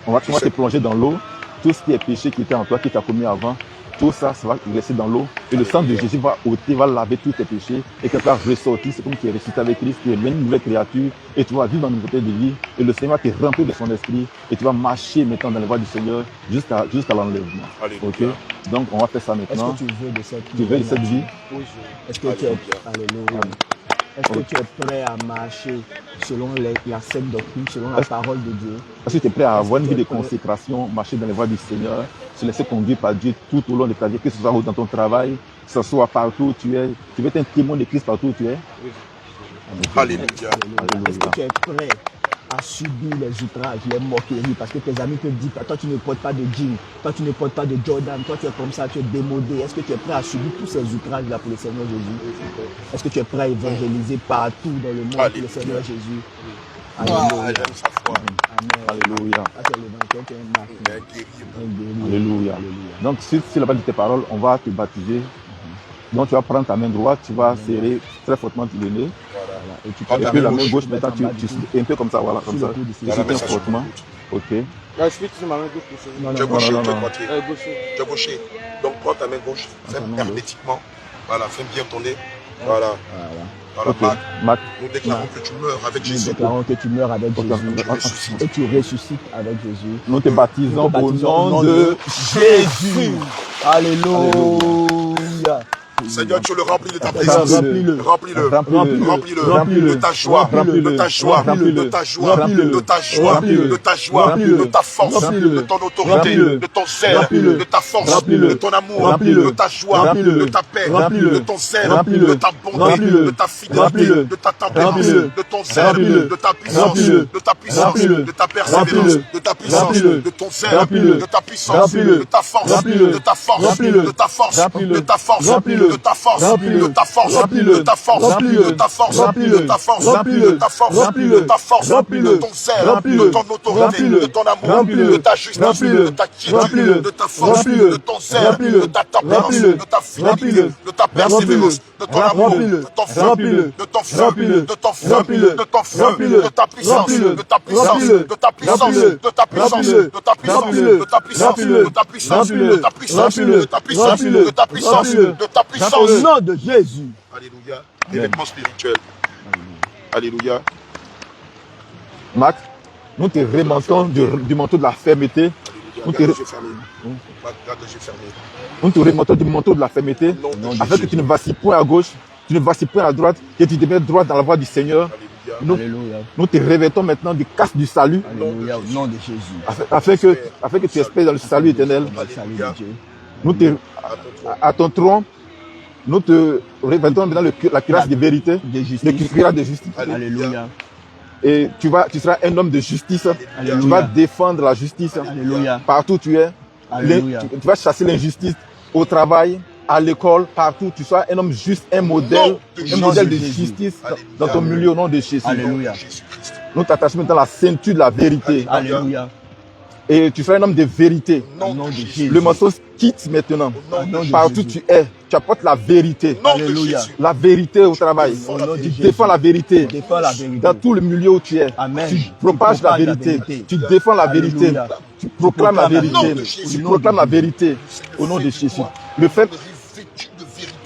On va te plonger dans l'eau. Tout ce qui est péché qui était en toi, qui t'a commis avant, tout ça, ça va rester dans l'eau. Et le sang de Jésus va ôter, va laver tous tes péchés. Et quand tu vas ressortir, c'est comme tu es ressuscité avec Christ, tu es une nouvelle créature. Et tu vas vivre dans une nouveauté de vie. Et le Seigneur va te remplir de son esprit. Et tu vas marcher maintenant dans les voies du Seigneur jusqu'à l'enlèvement. Ok? Donc, on va faire ça Est-ce maintenant. que tu veux de cette Tu veux de cette vie? Oui, Est-ce que tu es Alléluia. Est-ce que tu es prêt à marcher selon la sainte doctrine, selon la parole de Dieu? Est-ce que tu es prêt à avoir une vie de consécration, marcher dans les voies du Seigneur, se laisser conduire par Dieu tout au long de ta vie, que ce soit dans ton travail, que ce soit partout où tu es? Tu veux être un témoin de Christ partout où tu es? oui. Alléluia. Est-ce que tu es prêt à subir les outrages, les moqueries, parce que tes amis te disent, toi tu ne portes pas de jeans, toi tu ne portes pas de Jordan, toi tu es comme ça, tu es démodé. Est-ce que tu es prêt à subir tous ces outrages-là pour le Seigneur Jésus? Est-ce que tu es prêt à évangéliser partout dans le monde pour le Seigneur Jésus? Alléluia. Alléluia. Ah, c'est l'évangile qui est un marque. Alléluia. Donc, si la base de tes paroles, on va te baptiser. Donc, tu vas prendre ta main droite, tu vas serrer très fortement le nez. Et tu Et puis la main gauche, maintenant, tu un peu comme ça, voilà, comme ça. Tu soutiens fortement. Ok. Là, je suis sur ma main gauche pour ça. Non, Tu es non, gaucher, non, tu es non. droitier. Gaucher. Tu es gaucher. Donc prends ta main gauche, ferme main gauche. hermétiquement. Voilà, ferme bien ton nez. Voilà. Voilà, Ok. Marc, Marc. nous déclarons que tu meurs avec nous Jésus. déclarons que tu meurs avec Ok. Jésus et tu ressuscites avec Jésus. Nous te baptisons Nous te au baptisons nom de Jésus. Alléluia. Seigneur, tu le remplis de ta Remplis-le. présence. Remplis-le. Remplis-le. Remplis-le. Remplis-le. Remplis-le. De ta joie. Remplis-le. De ta joie. Remplis-le. De ta joie. Remplis-le. De ta joie. Remplis-le. De ta joie. Remplis-le. De ta force. Remplis-le. De ton autorité. Remplis-le. De ton zèle. Remplis-le. De ta force. Remplis-le. De ton amour. Remplis-le. De ta joie. Remplis-le. De ta paix. Remplis-le. De ton zèle. Remplis-le. De ta bonté. Remplis-le. De ta fidélité. Remplis-le. De ta tempérance. Remplis-le. De ton zèle. Remplis-le. De ta puissance. Remplis-le. De ta puissance. Remplis-le. De ta persévérance. Remplis-le. De ta puissance. Remplis-le. De ton zèle. Remplis-le. De ta puissance. Remplis-le. De ta force. Remplis-le. De ta force. Remplis-le. De ta force. Remplis-le. De ta force. Remplis-le. De ta force. Remplis-le. De ta force. Remplis-le. De ta force. Remplis-le. De ta force. Remplis-le. De ta force. Remplis-le. De ta force. Remplis-le. De ta force. Remplis-le. De ton zèle. Remplis-le. De ton autorité. Remplis-le. De ton amour. Remplis-le. De ta justice. Remplis-le. De ta Remplis-le. quiétude. De ta force. Remplis-le. De ton zèle. Remplis-le. De ta tempérance. Remplis-le. De ta fidélité. Remplis-le. De ta persévérance. De ton amour. Remplis-le. De ton feu. Remplis-le. De ton feu. Remplis-le. De ton feu. Remplis-le. De ton feu. Remplis-le. De ta puissance. Remplis-le. De ta puissance. Remplis-le. De ta puissance. Remplis-le. De ta puissance. Remplis-le. De ta puissance. Remplis-le. De ta puissance. Remplis-le. De ta puissance. Remplis-le. De ta puissance. Remplis-le. De ta puissance. Remplis-le. De ta puissance. Remplis-le. De ta puissance. Au nom de Jésus. Alléluia. Événement spirituel. Alléluia. Marc, nous te remontons du manteau de la fermeté. Nous te, Garde les yeux fermés. Garde les yeux fermés. nous te remontons du manteau de la fermeté, Au nom de afin que Jésus. tu ne vacilles point à gauche, tu ne vacilles point à droite, que tu deviennes droit dans la voie du Seigneur. Alléluia. Nous, Alléluia. nous te revêtons maintenant du casque du salut, Alléluia. Au nom de Jésus. afin que tu espères dans le salut éternel. Salut de Dieu. Nous te, à ton tronc, nous te revêtons maintenant la cuirasse de vérité, De le justice. cuirasse de justice. Alléluia. Et tu seras un homme de justice. Alléluia. Tu vas défendre la justice Alléluia. partout où tu es. Alléluia. Tu vas chasser l'injustice au travail, à l'école, partout. Tu sois un homme juste, un modèle de Jésus. justice Alléluia. dans ton milieu au nom de Jésus. Alléluia. Jésus-Christ. Nous t'attachons maintenant à la ceinture de la vérité. Alléluia. Et tu seras un homme de vérité. Au nom de Jésus. Le mensonge quitte maintenant. Au nom de Partout où Jésus. tu es, tu apportes la vérité. Au nom de Alléluia. Jésus. La vérité au travail. Au nom de Tu Jésus. défends la vérité. Défends la vérité. Dans tout le milieu où tu es, Amen. tu propages la vérité. Tu défends la vérité. Alléluia. Tu proclames la proclames la vérité. vérité. Tu proclames la vérité au nom de Jésus.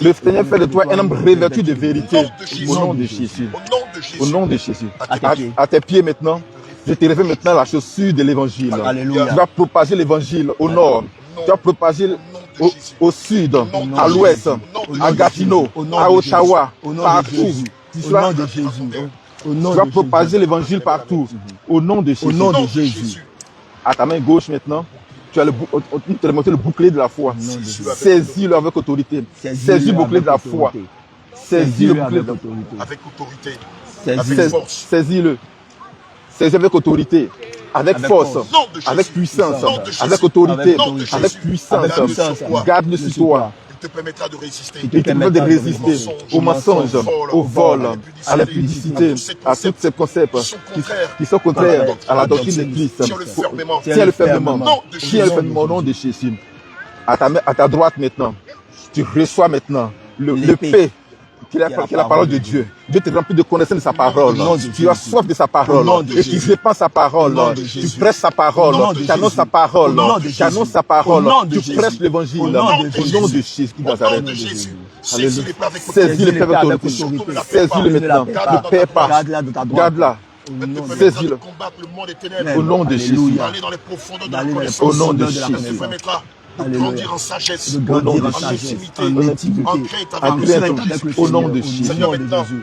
Le Seigneur fait de toi un homme revêtu de vérité au nom de Jésus. Au nom de Jésus. Au nom de Jésus. À tes pieds. À tes pieds maintenant, je te révèle maintenant la chaussure de l'évangile. Alléluia. Tu vas propager l'évangile au nord. Tu vas propager au sud, à l'ouest, à Gatineau, Au nom à de Ottawa, Jésus. Au nom de partout. Jésus. Tu Au seras- nom de Jésus. Au nom tu vas de propager Jésus. l'évangile partout. Au nom de Jésus. Au nom Au nom de de Jésus. Jésus. À ta main gauche maintenant, tu as tu te remontes le bouclier de la foi. Saisis-le avec autorité. Saisis le bouclier de la foi. Saisis le bouclier de la foi. Avec autorité. Saisis. Saisis-le. Saisis avec autorité, avec Avec force, force. Nom de Jésus. avec puissance, Nom de Jésus. avec autorité, Avec autorité. avec Avec puissance. puissance. Garde-le sur toi. Il te permettra de résister. Il te Il te permet de résister aux mensonges, au vol, à la publicité, à tous ces concepts qui sont contraires à la doctrine de Christ. Tiens le fermement. Tiens le fermement. Nom de Tiens le Jésus. fermement au nom de Jésus. À ta droite maintenant, tu reçois maintenant le L'épée. paix qui est la parole de Dieu. Dieu te remplit de connaissance de sa parole. Au nom de Tu as Jésus. soif de sa Au parole. nom de Et tu Jésus. répands sa parole. Au nom de Tu Jésus. prêches sa parole. Au nom de Tu annonces Jésus. sa parole. Au nom de Tu annonces Jésus. sa parole. Au nom de Tu Jésus. prêches l'évangile. Au nom de Au Jésus. nom de Jésus de Au nom Nazareth. de Jésus. Alléluia. Saisis l'épée avec Saisis autorité. le paix avec avec autorité. autorité. Saisis-le Ne la maintenant. perds Ne perds pas. Garde-la de ta droite. Garde-la. Au Elle te nom de permettra de Saisis-le. combattre le monde des ténèbres. Au nom de Jésus. Alléluia. D'aller dans les profondeurs de la D'aller dans les connaissance. Au nom de profondeurs Jésus. Elle te connaissance. permettra de Alléluia. grandir en sagesse. De Au nom grandir de en Jésus. sagesse, Intimité. en intimité, En crainte En avec crainte le avec le au nom Seigneur, de au Jésus. nom de Maintenant, Jésus.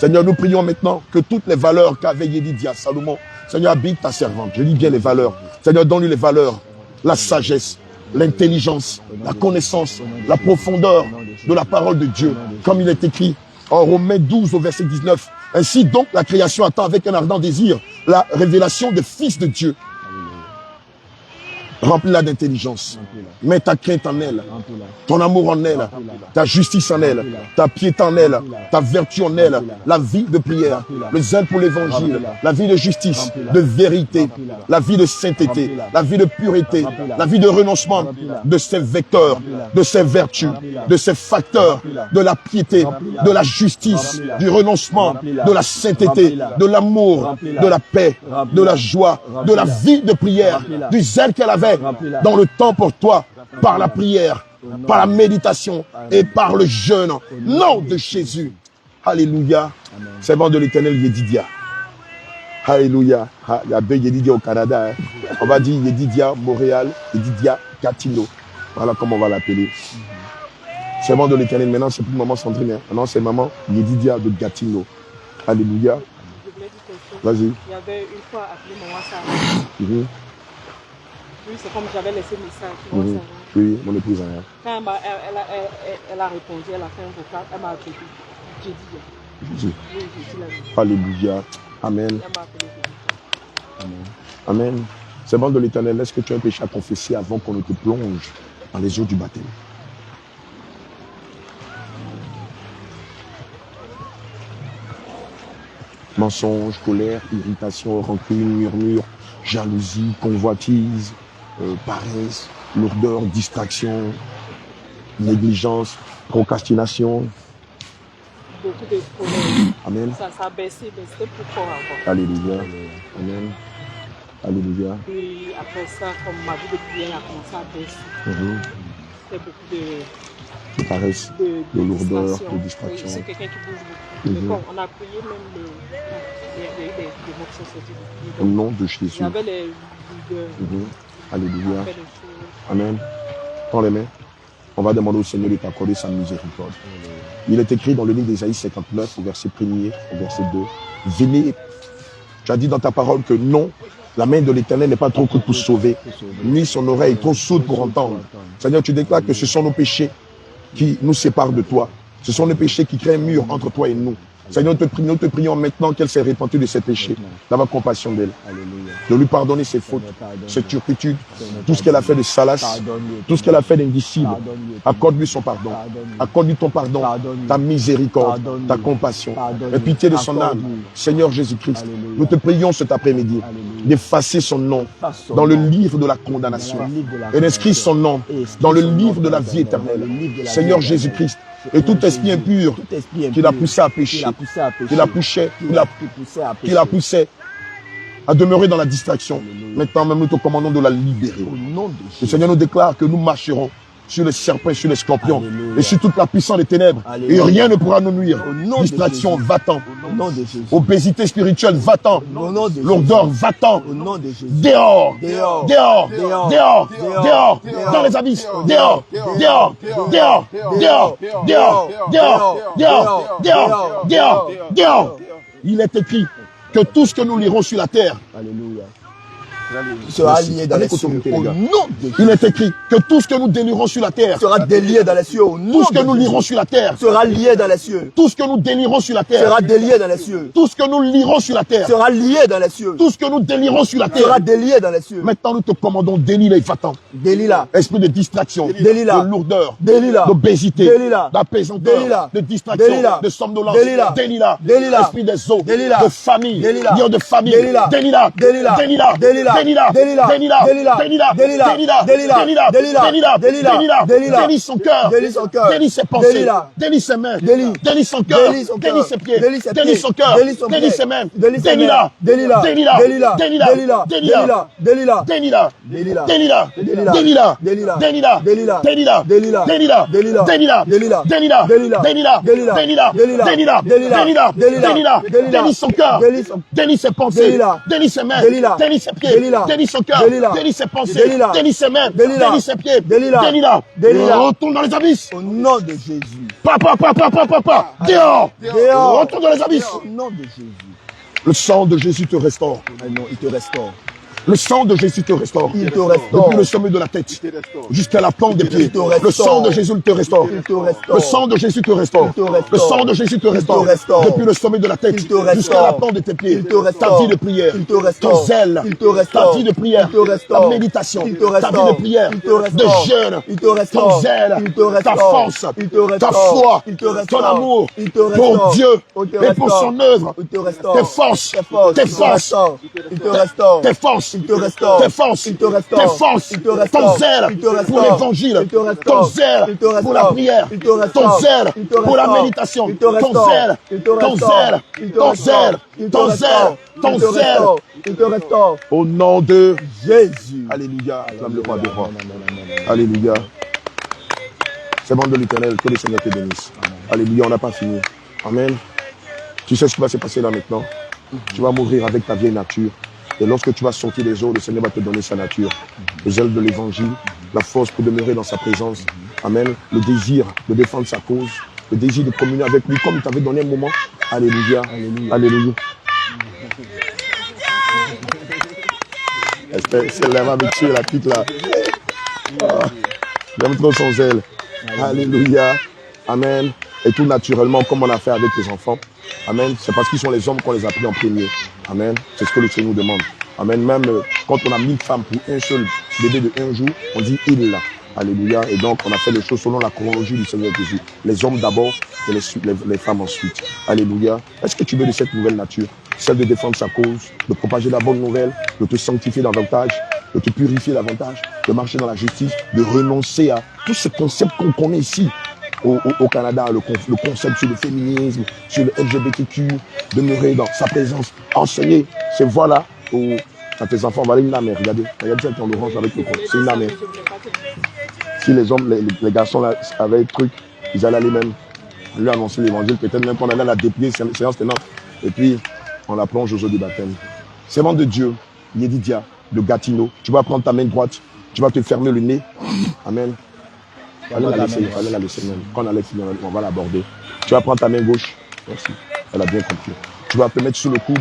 Seigneur, nous prions maintenant que toutes les valeurs qu'avait Yedidia Salomon, Seigneur, habite ta servante. Je lis bien les valeurs. Seigneur, donne-lui les valeurs, la sagesse, l'intelligence, la connaissance, la profondeur de la parole de Dieu, comme il est écrit en Romains 12 au verset 19. Ainsi donc la création attend avec un ardent désir la révélation des fils de Dieu. Remplis-la d'intelligence. Mets ta crainte en elle, ton amour en elle, ta justice en elle, ta piété en elle, ta vertu en elle, la vie de prière, le zèle pour l'évangile, la vie de justice, de vérité, la vie de sainteté, la vie de pureté, la vie de renoncement de ses vecteurs, de ses vertus, de ses facteurs, de la piété, de la justice, du renoncement, de la sainteté, de l'amour, de la paix, de la joie, de la vie de prière, du zèle qu'elle avait dans le temps pour toi, par la prière, par la méditation et par le jeûne. Nom de Jésus. Alléluia. Servant de l'Éternel Yedidia. Alléluia. Il y a deux Yedidia au Canada. Hein. On va dire Yedidia Montréal, Yedidia Gatineau. Voilà comment on va l'appeler. Servant de l'Éternel. Maintenant, c'est plus maman Sandrine. Hein. Maintenant, c'est maman Yedidia de Gatineau. Alléluia. Vas-y. Il y avait une fois appelé maman Sarah. Oui, c'est comme j'avais laissé le message. Oui, mon épouse. Hein. Quand elle a répondu, elle a fait un vocal, elle m'a appelé. J'ai dit. Jésus. Oui, j'ai dit la vie. Alléluia. Amen. Elle m'a appelé. Amen. Amen. Servant de l'Éternel, est-ce que tu as un péché à confesser avant qu'on ne te plonge dans les eaux du baptême? Mensonge, colère, irritation, rancune, murmure, jalousie, convoitise, paresse, lourdeur, distraction, négligence, procrastination. Beaucoup de problèmes. Amen. Ça a baissé, mais c'était plus fort encore. Alléluia. Amen. Alléluia. Puis après ça, comme ma vie de prière a commencé à baisser, c'était beaucoup de paresse, de lourdeur, de Oui, distraction. c'est quelqu'un qui bouge beaucoup. Mais bon, on a prié même il y a eu des mots qui sont sortis. Au nom de Il Jésus. y avait les leaders. Alléluia. Fait des choses. Amen. Prends les mains. On va demander au Seigneur de t'accorder sa miséricorde. Il est écrit dans le livre d'Ésaïe 59, au verset 1er, au verset 2. Venez. Tu as dit dans ta parole que non, la main de l'Éternel n'est pas trop courte pour sauver, ni son oreille trop sourde pour entendre. Seigneur, tu déclares que ce sont nos péchés qui nous séparent de toi. Ce sont les péchés qui créent un mur entre toi et nous. Seigneur, nous te prions maintenant qu'elle s'est repentie de ses péchés, d'avoir compassion d'elle, de lui pardonner ses fautes, ses turpitudes, tout ce qu'elle a fait de salace, tout ce qu'elle a fait d'indicible. Accorde-lui son pardon, accorde-lui ton pardon, ta miséricorde, ta compassion, et pitié de son âme. Seigneur Jésus-Christ, nous te prions cet après-midi d'effacer son nom dans le livre de la condamnation et d'inscrire son nom dans le livre de la vie éternelle. Seigneur Jésus-Christ, et tout esprit impur qui l'a poussé à pécher, qui l'a poussé à demeurer dans la distraction. Maintenant même nous te commandons de la libérer. Le Seigneur nous déclare que nous marcherons sur les serpents et sur les scorpions et sur toute la puissance des ténèbres. Et rien ne pourra nous nuire. Distraction, va-t'en. Obésité spirituelle, va-t'en. Lourdeur, va-t'en. Dehors, dehors, dehors, dehors, dehors, dans les abysses, dehors, dehors, dehors, dehors, dehors, dehors, dehors, dehors, dehors, dehors. Il est écrit que tout ce que nous lirons sur la terre sera lié dans les cieux. Au nom de Jésus. Il est écrit que tout ce que nous délirons sur la terre sera délié dans les cieux. Au nom tout ce que de nous Jésus. lirons sur la terre Sera lié dans les cieux. tout ce que nous délirons sur la terre Sera délié dans les cieux. tout ce que nous lirons sur la terre Sera lié dans les cieux. tout ce que nous délirons sur la terre. Sera délié dans les cieux. Maintenant nous te commandons, délie-la et va-t'en. Délie-la. Esprit de distraction, Délie-la. de lourdeur, Délie-la. d'obésité, Délie-la. d'apaisanteur, Délie-la. de distraction, Délie-la. de somnolence, Délie-la. délie-la. Délie-la. Esprit des eaux, Délie-la. de famille, Délie-la. lion de famille, Délie-la. délie-la, Délie-la. délie-la, Délie-la. délie-la, Délie-la. délie-la, Délie-la. délie-la, Délie-la. délie-la, Délie-la. délie-la, Délie-la. délie-la, Délie-la. délie-la, Délie-la. délie son cœur, Délie son cœur. délie ses pensées, Délie-la. délie ses mains, Délie. délie son cœur, Délie son cœur. délie ses pieds, Délie ses délie pieds. son cœur, Délie son délie pied. ses mains, Délie ses délie-la, mains. Délie-la. délie-la, Délie-la. délie-la, Délie-la. délie-la, Délie-la. délie-la, Délie-la. délie-la, Délie-la. délie-la, Délie-la. délie-la, Délie-la. délie-la, Délie-la. délie-la, Délie-la. délie-la, Délie-la. délie-la, Délie-la. délie-la, Délie-la. délie-la, Délie-la. délie-la, Délie-la. délie-la, Délie-la. délie-la, Délie-la. délie son cœur, Délie son- délie ses pensées, Délie-la. délie ses mains, Délie-la. délie ses pieds, Délie-la. Délie-la. Délie son cœur. Délie-la. Délie ses pensées. Délie-la. Délie ses mains. Délie-la. Délie ses pieds. Délie-la. Délie-la. Délie-la. Retourne dans les abysses. Au nom de Jésus. Papa. Dehors. Dehors. Retourne dans les abysses. Au nom de Jésus. Le sang de Jésus te restaure. Ah non, il te restaure. Le sang de Jésus te restaure. Il te restaure. Depuis le sommet de la tête jusqu'à la plante des pieds. te restaure. Le sang de Jésus te restaure. Il te restaure. Le sang de Jésus te restaure. Il te restaure. Le sang de Jésus te restaure. restaure. Depuis le sommet de la tête Il te restaure. jusqu'à la plante de tes pieds. Il te restaure. Ta vie de prière. Il te restaure. Ton zèle. Il te restaure. Ta vie de prière. Il te restaure. Ta méditation. Il te Ta restaure. vie de prière. Il te restaure. De jeûne. Il te restaure. Ton zèle. Il te restaure. Ta force. Il te restaure. Ta foi. Il te restaure. Ton amour. Il te restaure. Pour Dieu. Il te Et pour restaure. son œuvre. Il te restaure. Tes forces. Tes forces. Tes Il te forces. restaure. Il te restaure. Tes forces. Il te restaure. Tes forces. Il te restaure. Tes forces. Il te restaure. Ton zèle Il te restaure. pour l'évangile. Il te restaure. Ton zèle Il te restaure. pour la prière. Il te restaure. Ton zèle Il te pour la restaure. méditation. Il te Ton restaure. zèle. Il te Ton restaure. zèle. Il te Ton restaure. zèle. Il te Ton restaure. zèle. Ton Il te zèle. restaure. Il te restaure. Au nom de Jésus. Alléluia. Acclame le roi des rois. Alléluia. C'est bon de l'Éternel. Que le Seigneur te bénisse. Alléluia. On n'a pas fini. Amen. Tu sais ce qui va se passer là maintenant. Tu vas mourir avec ta vieille nature. Et lorsque tu vas sortir des eaux, le Seigneur va te donner sa nature. Le zèle de l'évangile, la force pour demeurer dans sa présence. Amen. Le désir de défendre sa cause. Le désir de communier avec lui comme il t'avait donné un moment. Alléluia. Alléluia. Alléluia. C'est là, va me tuer la petite là. Ah, j'aime trop son zèle. Alléluia. Amen. Et tout naturellement, comme on a fait avec les enfants. Amen. C'est parce qu'ils sont les hommes qu'on les a pris en premier. Amen. C'est ce que le Seigneur nous demande. Amen. Même quand on a 1000 femmes pour un seul bébé de 1 jour, on dit il là. Alléluia. Et donc, on a fait les choses selon la chronologie du Seigneur Jésus. Les hommes d'abord et les femmes ensuite. Alléluia. Est-ce que tu veux de cette nouvelle nature? Celle de défendre sa cause, de propager la bonne nouvelle, de te sanctifier davantage, de te purifier davantage, de marcher dans la justice, de renoncer à tout ce concept qu'on connaît ici. Au Canada, le concept sur le féminisme, sur le LGBTQ, demeurer dans sa présence, enseigner ces voies-là à tes enfants. Voilà une amère, regardez celle qui est en orange avec le compte, c'est une amère. Si les hommes, les garçons là, avaient le truc, ils allaient aller même lui annoncer l'évangile, peut-être même qu'on allait la déplier, séance tenante, et puis on la plonge aux eaux du baptême. Servant de Dieu, Yedidia, de Gatineau, tu vas prendre ta main droite, tu vas te fermer le nez, amen. Allez la laisser même. Quand on allait finir, on va l'aborder. Tu vas prendre ta main gauche. Merci. Elle a bien compris. Tu vas te mettre sur le coude.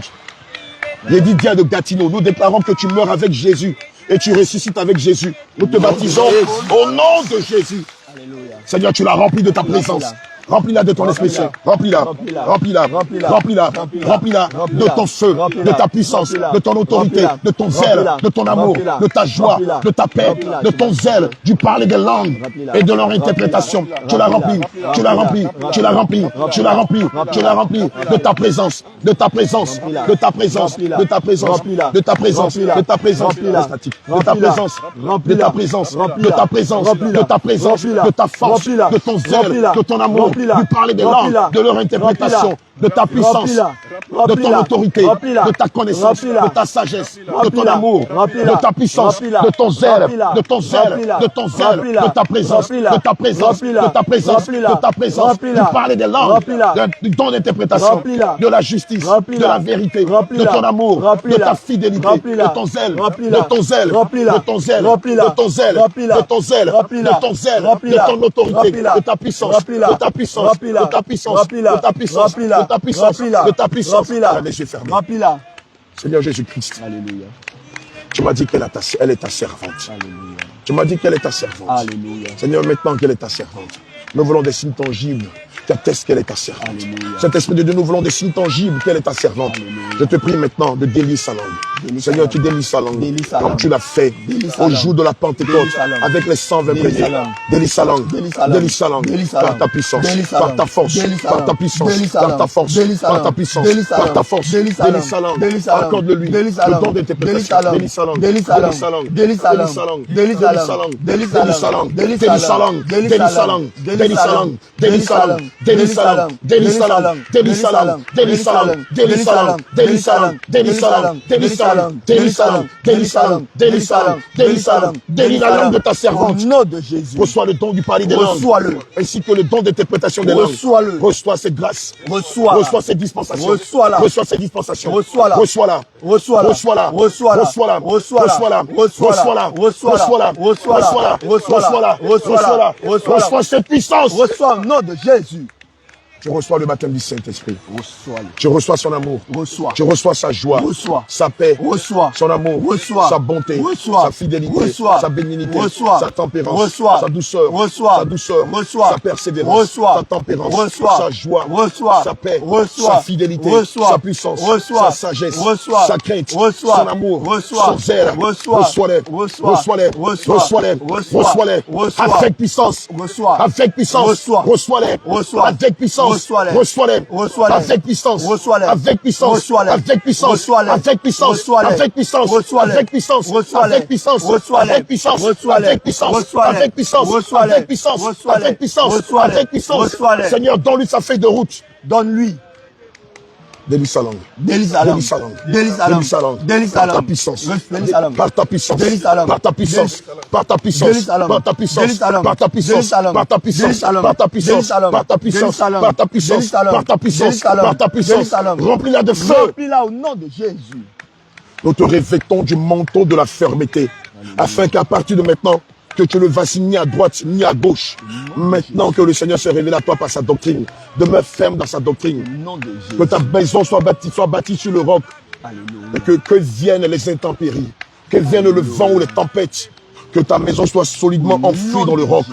Yedidia de Gatineau, nous déclarons que tu meurs avec Jésus et tu ressuscites avec Jésus. Nous te baptisons au nom de Jésus. Alléluia. Seigneur, tu l'as rempli de ta présence. Remplis-la de ton Esprit Saint. Remplis-la de ton feu, de ta puissance, de ton autorité, de ton zèle, de ton amour, de ta joie, de ta paix, de ton zèle, du parler des langues et de leur interprétation. Tu l'as rempli de ta présence, de ta présence, de ta présence, de ta présence, de ta présence, de ta présence, de ta présence, de ta présence, de ta présence, de ta présence, de ta force, de ton zèle, de ton amour, du parler des langues, de leur interprétation, de ta puissance, de ton autorité, de ta connaissance, de ta sagesse, de ton amour, de ta puissance, de ton zèle, de ton zèle, de ton zèle, de ta présence, de ta présence, de ta présence, de ta présence, du parler des langues, du don d'interprétation, de la justice, de la vérité, de ton amour, de ta fidélité, de ton zèle, de ton zèle, de ton zèle, de ton zèle, de ton zèle, de ton zèle, de ton autorité, de ta puissance, de ta puissance, de ta puissance, de ta puissance, de ta puissance, de ta puissance. Les yeux fermés. Seigneur Jésus-Christ. Alléluia. Tu m'as dit qu'elle est ta servante. Alléluia. Tu m'as dit qu'elle est ta servante. Alléluia. Seigneur, maintenant qu'elle est ta servante, nous voulons des signes tangibles qui attestent qu'elle est ta servante. Alléluia. Cet esprit de Dieu, nous voulons des signes tangibles qu'elle est ta servante. Alléluia. Je te prie maintenant de délier sa langue. Seigneur, tu délies sa langue comme tu l'as fait au jour de la Pentecôte avec les 120 prêtres. Délie sa langue, délie sa langue par ta puissance, par ta force, par ta puissance, par ta force, par ta puissance, par ta force. Délie sa langue, accorde-le-lui le don d'interprétation. Délie sa langue, délie sa langue, délie sa langue, délie sa langue, délie sa langue, délie sa langue, délie sa langue, délie sa langue, délie sa langue, délie sa langue, délie sa langue, délie sa langue, délie sa langue, délie sa langue, délie sa langue, délie sa langue, délie sa langue, délie sa langue, langue, délie sa langue, délie sa langue, délie sa langue, délie sa langue, délie la langue de ta servante. Au nom de Jésus. Reçois le don du parler des langues, Reçois-le. ainsi que le don d'interprétation des langues. Reçois-le. Reçois cette grâce. Reçois-la. Reçois cette dispensation. Reçois-la. Reçois cette dispensation. Reçois-la. Reçois-la. Reçois-la. Reçois-la. Reçois-la. Reçois-la. Reçois-la. Reçois-la. Reçois-la. Reçois-la. Reçois-la. Reçois-la. Reçois-la. Reçois-la. Reçois-la. Reçois cette puissance. Reçois au nom de Jésus. Je reçois le baptême du Saint-Esprit. Reçois-le. Je reçois son amour. Reçois. Je reçois sa joie. Reçois. Sa paix. Reçois. Son amour. Reçois. Sa bonté. Reçois. Sa fidélité. Reçois. Sa bénignité. Reçois. Sa tempérance. Reçois. Sa douceur. Reçois. Sa douceur. Reçois. Sa persévérance. Reçois. Sa tempérance. Reçois. Sa joie. Reçois. Sa paix. Reçois. Sa fidélité. Reçois. Sa puissance. Reçois. Sa sagesse. Reçois. Sa crainte. Reçois. Son amour. Reçois. Son zèle. Reçois. Reçois-les. Reçois. Reçois-les. Reçois. Reçois-les. Reçois. Reçois-les. Reçois. Avec puissance. Reçois. Avec puissance. Reçois. Reçois-les. Reçois. Avec puissance. Reçois-les. Reçois-les. Reçois-les. Avec puissance. Reçois-les. Avec puissance. Reçois-les. Avec puissance. Reçois-les. Avec puissance. Reçois-les. Avec puissance. Reçois-les. Avec puissance. Reçois-les. Avec puissance. Reçois-les. Avec puissance. Reçois-les. Avec puissance. Reçois-les. Avec puissance. Reçois-les. Avec puissance. Reçois-les. Avec puissance. Reçois-les. Avec puissance. Reçois-les. Seigneur, donne-lui sa feuille de route. Donne-lui. Délie sa langue. Délie sa langue. Délie sa langue. Délie sa langue. Délie sa langue. Délie sa Par ta langue. puissance. Délie sa langue. Par ta puissance. Délie sa langue. Par ta puissance. Par ta puissance. Délie sa langue. Par ta puissance. Délie sa langue. Par ta Délie puissance. sa langue. Par ta Délie puissance. sa langue. Par ta Délie puissance. sa langue. Par ta Délie puissance. sa langue. Par ta Délie puissance. sa langue. Par ta Délie puissance. sa langue. Par ta Délie puissance. sa langue. Remplis-la de feu. Remplis-la au nom de Jésus. Nous te revêtons du manteau de la fermeté, afin qu'à partir de maintenant, que tu ne vacilles ni à droite ni à gauche. Maintenant que le Seigneur se révèle à toi par sa doctrine, demeure ferme dans sa doctrine. Au nom de Jésus. Que ta maison soit bâtie sur le roc. Alléluia. Et que viennent les intempéries, que vienne le vent ou les tempêtes, que ta maison soit solidement enfouie dans le roc.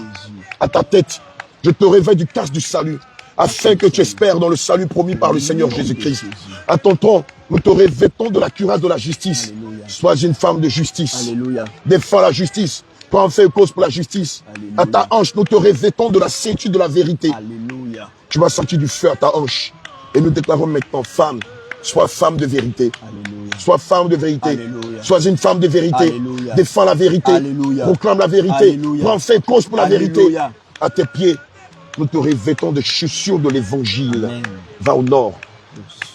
À ta tête, je te réveille du casque du salut, afin que tu espères dans le salut promis par le Seigneur Jésus-Christ. À ton tronc, nous te revêtons de la cuirasse de la justice. Sois une femme de justice. Alléluia. Défends la justice. Prends fait cause pour la justice. Alléluia. À ta hanche, nous te revêtons de la ceinture de la vérité. Alléluia. Tu vas sentir du feu à ta hanche. Et nous déclarons maintenant, femme, sois femme de vérité. Alléluia. Sois femme de vérité. Alléluia. Sois une femme de vérité. Alléluia. Défends la vérité. Alléluia. Proclame la vérité. Alléluia. Prends fait cause pour la vérité. Alléluia. À tes pieds, nous te revêtons de chaussures de l'évangile. Amen. Va au nord.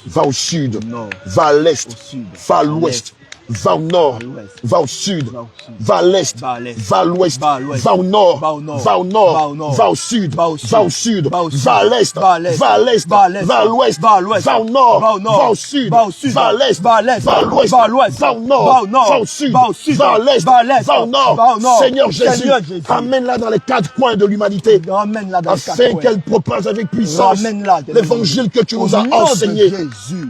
Va au sud. Au nord. Va à l'est. Au sud. Va à l'ouest. Va au nord. Va à l'ouest. Va au sud. Va au sud. Va à l'est. Va à l'est. Va à l'ouest. Va à l'ouest. Va au nord. Va au nord. Va au nord. Va au nord. Va au sud. Va au sud. Va au sud. Va au sud. Va à l'est. Va à l'est. Va à l'est. Va à l'est. Va à l'ouest. Va à l'ouest. Va au nord. Va au nord. Va au sud. Va au sud. Va à l'est. Va à l'est. Va à l'ouest. Va à l'ouest. Va au nord. Va au nord. Va au sud. Va au sud. Va à l'est. Va à l'est. Va au nord. Va au nord. Seigneur Jésus, Seigneur Jésus. amène-la dans les quatre coins de l'humanité. Ramène-la dans le quatre Afin coins. qu'elle propage avec puissance Ramène-la. l'évangile que tu nous as Au nom de enseigné. Jésus.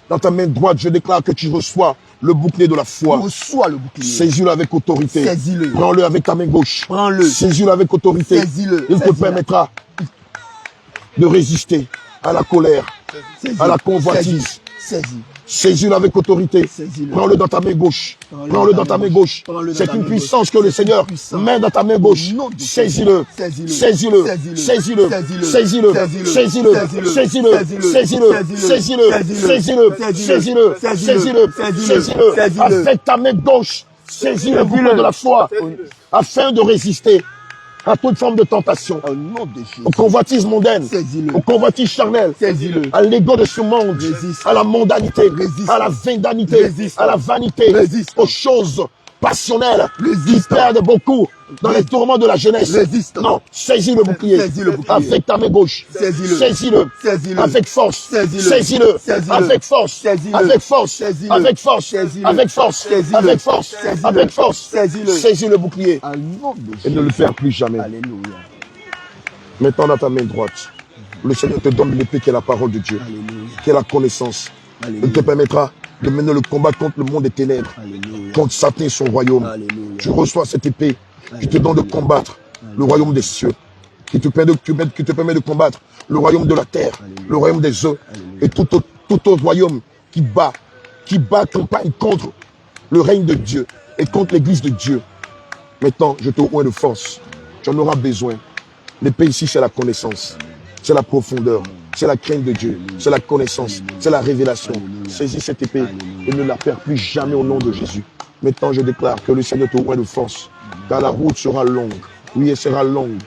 Dans ta main droite, je déclare que tu reçois le bouclier de la foi. Reçois le bouclier. Saisis-le avec autorité. Saisis-le. Prends-le avec ta main gauche. Prends-le. Saisis-le avec autorité. Saisis-le. Il te Saisis-le. permettra de résister à la colère, Saisis-le. à la convoitise. Saisis. Saisis-le avec autorité. Saisis-le. Prends-le dans ta main gauche. Prends-le dans ta main gauche. Prends-le dans C'est ta une main puissance gauche. que le Seigneur Puissance. met dans ta main gauche. Au nom de Jésus. Saisis-le. Saisis-le. Saisis-le. Saisis-le. Saisis-le. Saisis-le. Saisis-le. Saisis-le. Saisis-le. Saisis-le. Saisis-le. Saisis-le. Saisis-le. Saisis-le. Saisis-le. Saisis-le. Saisis-le. Saisis-le. Saisis-le. Avec ta main gauche, saisis le bouclier de la foi afin de résister à toute forme de tentation, Au nom de Jésus. aux convoitises mondaines, Saisis-le. aux convoitises charnelles, Saisis-le. à l'ego de ce monde, Résiste. à la mondanité, Résiste. à la vanité, Résiste. à la vanité, Résiste. aux choses passionnelles qui Résiste. perdent beaucoup dans les tourments de la jeunesse. Résiste. Non, saisis le bouclier. Saisis le bouclier. Avec ta main gauche. Saisis-le. Saisis-le. Saisis-le. Avec force. Saisis-le. Saisis-le. Saisis-le. Avec force. Saisis-le. Avec force. Saisis-le. Avec force. Saisis-le. Avec force. Saisis-le. Avec force. Saisis-le. Avec force. Saisis-le. Saisis le bouclier. Au nom de Et Jésus. ne le perds plus jamais. Alléluia. Maintenant dans ta main droite, le Seigneur te donne l'épée qui est la parole de Dieu, Alléluia. qui est la connaissance. Alléluia. Il te permettra de mener le combat contre le monde des ténèbres, Alléluia. contre Satan et son royaume. Alléluia. Tu reçois cette épée qui te donne de combattre le royaume des cieux, qui te permet de combattre le royaume de la terre, le royaume des eaux, et tout autre royaume qui bat campagne contre le règne de Dieu et contre l'église de Dieu. Maintenant, je te oins de force. Tu en auras besoin. L'épée ici, c'est la connaissance, c'est la profondeur, c'est la crainte de Dieu, c'est la connaissance, c'est la révélation. Saisis cette épée et ne la perds plus jamais au nom de Jésus. Maintenant, je déclare que le Seigneur te oint de force, car la route sera longue. Oui, elle sera longue,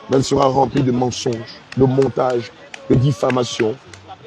mais elle sera remplie de mensonges, de montages, de diffamations,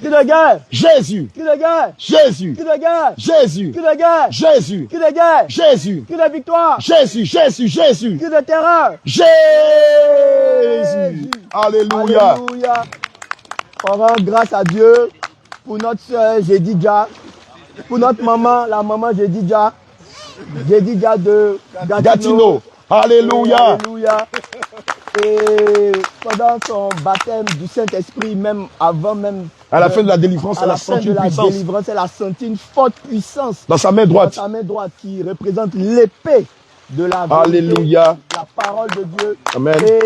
Cri de guerre. Jésus. Cri de guerre. Jésus. Cri de guerre. Jésus. Cri de guerre. Jésus. Cri de guerre. Jésus. Cri de victoire. Jésus. Jésus. Jésus. Cri de terreur. Jésus. Alléluia. Alléluia. On rend grâce à Dieu pour notre soeur Jedidja, pour notre maman, la maman Jedidja de Gatineau. Alléluia. Alléluia. Et pendant son baptême du Saint-Esprit, même avant même... À la fin de la délivrance, à elle la a fin senti de une la puissance délivrance, elle a senti une forte puissance dans sa main droite. dans sa main droite qui représente l'épée de la vérité, Alléluia. la parole de Dieu. Amen. Et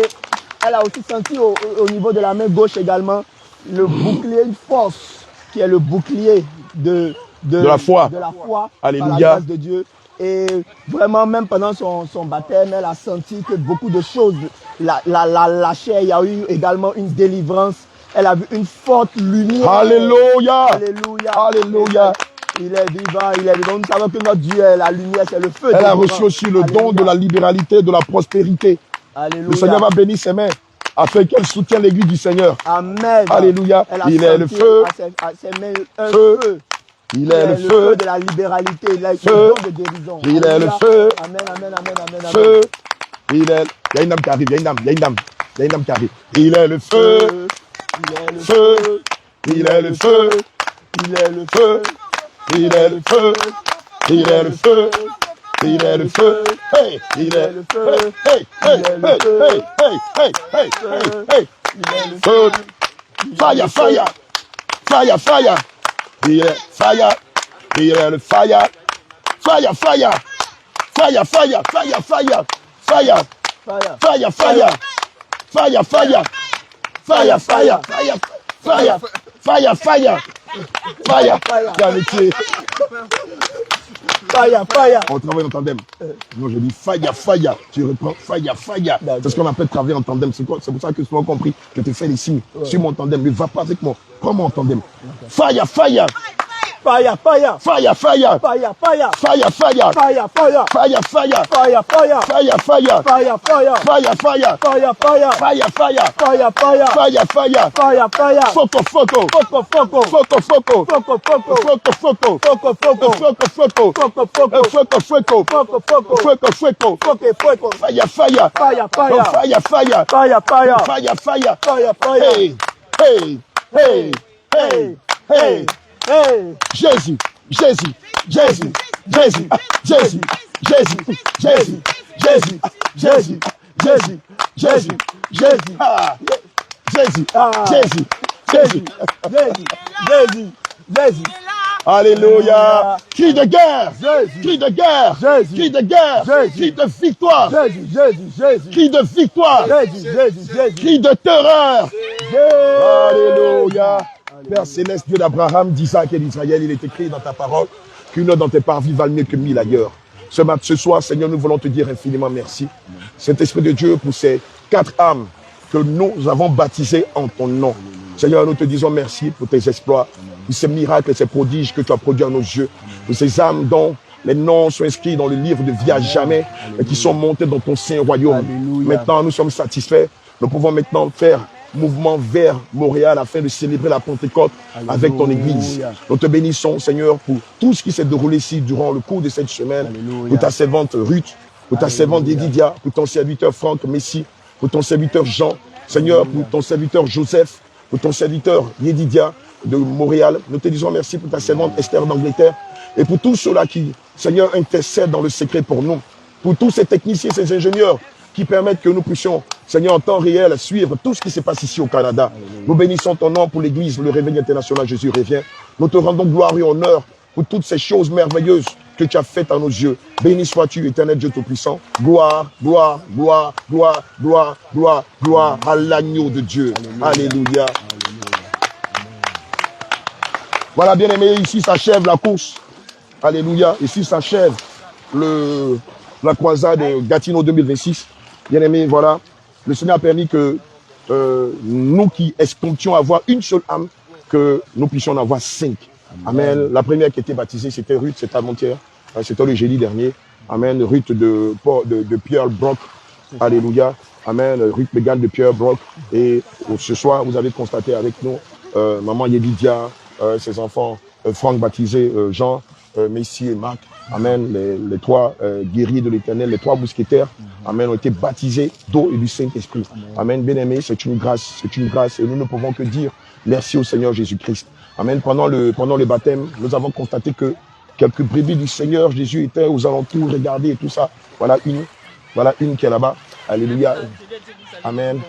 elle a aussi senti au niveau de la main gauche également le bouclier, une force qui est le bouclier de la foi. Alléluia. Par la grâce de Dieu. Et vraiment, même pendant son baptême, elle a senti que beaucoup de choses lâchaient. Il y a eu également une délivrance. Elle a vu une forte lumière. Alléluia. Alléluia. Alléluia. Il est vivant, il est vivant. Nous savons que notre Dieu est la lumière, c'est le feu. Elle a reçu aussi le don de la libéralité, de la prospérité. Alléluia. Le Seigneur va bénir ses mains afin qu'elle soutienne l'église du Seigneur. Amen. Alléluia. Il est le feu. À ses mains, un feu. Il est le feu de la libéralité. Il est le feu. don de guérison. Il est le feu. Amen, amen, amen, amen. Feu. Il y a une dame qui arrive. Il y a une dame qui arrive. Il est le feu. Il est le Feu. Il est le feu. Il est le Feu. Il est le feu. Il est le feu. Il est le feu. Hey. Il est le feu. Hey. Hey. Hey. Hey. Hey. Hey. Hey. Hey. Feu. Fire. Fire. Fire. Fire. Il est fire. Il est le fire. Fire. Fire. Fire. Fire. Fire. Fire. Fire. Fire. Fire. Fire. Fire. Fire. Fire. Fire. Fire. Fire. Fire. Fire. Fire, fire. On travaille en tandem. Non, je dis fire. Tu reprends fire. C'est ce qu'on appelle travailler en tandem. C'est pour ça que souvent compris. Je te fais les signes. Suis mon tandem. Ne va pas avec moi. Prends-moi en tandem. Fire. Fire, fire. Fire. Fire, fire. Fire. Fire, fire. Fire. Fire, fire. Fire. Fire, fire. Fire. Fire, fire. Fire. Fire, fire. Fire. Fire, fire. Fire. Fire, fire. Fire. Fire, fire. Foco. Foco, foco. Foco. Foco, foco. Foco. Foco, foco. Foco. Foco, foco. Foco. Foco, foco. Foco. Foco, foco. Foco, foco. Fire. Fire, fire. Fire. Fire, fire. Fire. Fire, fire. Hey. Hey. Jésus. Ah. Jésus. Alléluia. Cri de guerre. Jésus. Cri de guerre. Jésus. Cri de guerre. Jésus. Cri de victoire. Jésus. Cri de victoire. Jésus. Cri de terreur. Alléluia. Père céleste, Dieu d'Abraham, d'Isaac et d'Israël, il est écrit dans ta parole qu'une heure dans tes parvis valent mieux que 1000 ailleurs. Ce soir, Seigneur, nous voulons te dire infiniment merci. Saint-Esprit de Dieu, pour ces 4 âmes que nous avons baptisées en ton nom. Seigneur, nous te disons merci pour tes exploits, pour ces miracles et ces prodiges que tu as produits à nos yeux, pour ces âmes dont les noms sont inscrits dans le livre de vie à jamais et qui sont montés dans ton saint royaume. Alléluia. Maintenant, nous sommes satisfaits. Nous pouvons maintenant faire mouvement vers Montréal afin de célébrer la Pentecôte avec ton Église. Nous te bénissons, Seigneur, pour tout ce qui s'est déroulé ici durant le cours de cette semaine. Alléluia. Pour ta servante Ruth, pour ta servante Dididia, pour ton serviteur Franck Messi, pour ton serviteur Jean, Seigneur, pour ton serviteur Joseph, pour ton serviteur Yedidia de Montréal. Nous te disons merci pour ta servante Esther d'Angleterre et pour tous ceux-là qui, Seigneur, intercèdent dans le secret pour nous. Pour tous ces techniciens, ces ingénieurs qui permettent que nous puissions, Seigneur, en temps réel, suivre tout ce qui se passe ici au Canada. Nous bénissons ton nom pour l'Église, le réveil international Jésus revient. Nous te rendons gloire et honneur pour toutes ces choses merveilleuses que tu as faites à nos yeux. Béni sois-tu, éternel Dieu Tout-Puissant. Gloire à l'agneau de Dieu. Alléluia. Voilà, bien aimé, ici s'achève la course. Alléluia. Ici s'achève la croisade Gatineau 2026. Bien aimé, voilà. Le Seigneur a permis que nous qui escomptions avoir une seule âme, que nous puissions en avoir 5. Amen. La première qui était baptisée, c'était Ruth, c'était avant-hier. C'était le jeudi dernier. Amen. Ruth de Pierre Brock. Alléluia. Amen. Ruth Megan de Pierre Brock. Et ce soir, vous avez constaté avec nous maman Yedidia, ses enfants, Franck baptisé, Jean, Messi et Marc. Amen. Les trois guerriers de l'Éternel, les trois mousquetaires, amen, ont été baptisés d'eau et du Saint-Esprit. Amen. Bien-aimés, c'est une grâce, et nous ne pouvons que dire merci au Seigneur Jésus-Christ. Amen. Pendant le baptême, nous avons constaté que quelques brebis du Seigneur Jésus étaient aux alentours, regardez et tout ça. Voilà une qui est là-bas. Alléluia. Amen.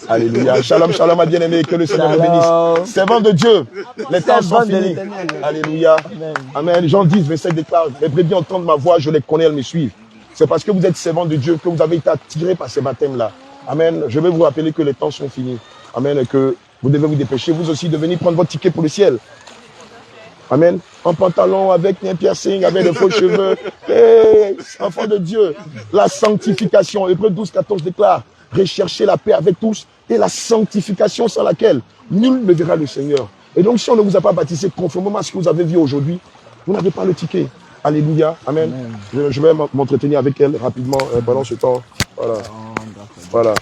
Alléluia. Shalom, shalom, ma bien-aimée, que le Seigneur vous bénisse. Servant de Dieu, les temps sont finis. Alléluia. Amen. Jean 10, verset déclare, les brebis entendent ma voix, je les connais, elles me suivent. C'est parce que vous êtes servant de Dieu que vous avez été attirés par ces baptêmes-là. Amen. Je vais vous rappeler que les temps sont finis. Amen. Et que vous devez vous dépêcher, vous aussi, de venir prendre votre ticket pour le ciel. Amen. En pantalon, avec un piercing, avec de faux cheveux. Hey, enfant de Dieu, la sanctification. Hébreux 12, 14 déclare, recherchez la paix avec tous et la sanctification sans laquelle nul ne verra le Seigneur. Et donc, si on ne vous a pas baptisé conformément à ce que vous avez vu aujourd'hui, vous n'avez pas le ticket. Alléluia. Amen. Je vais m'entretenir avec elle rapidement pendant ce temps. Voilà.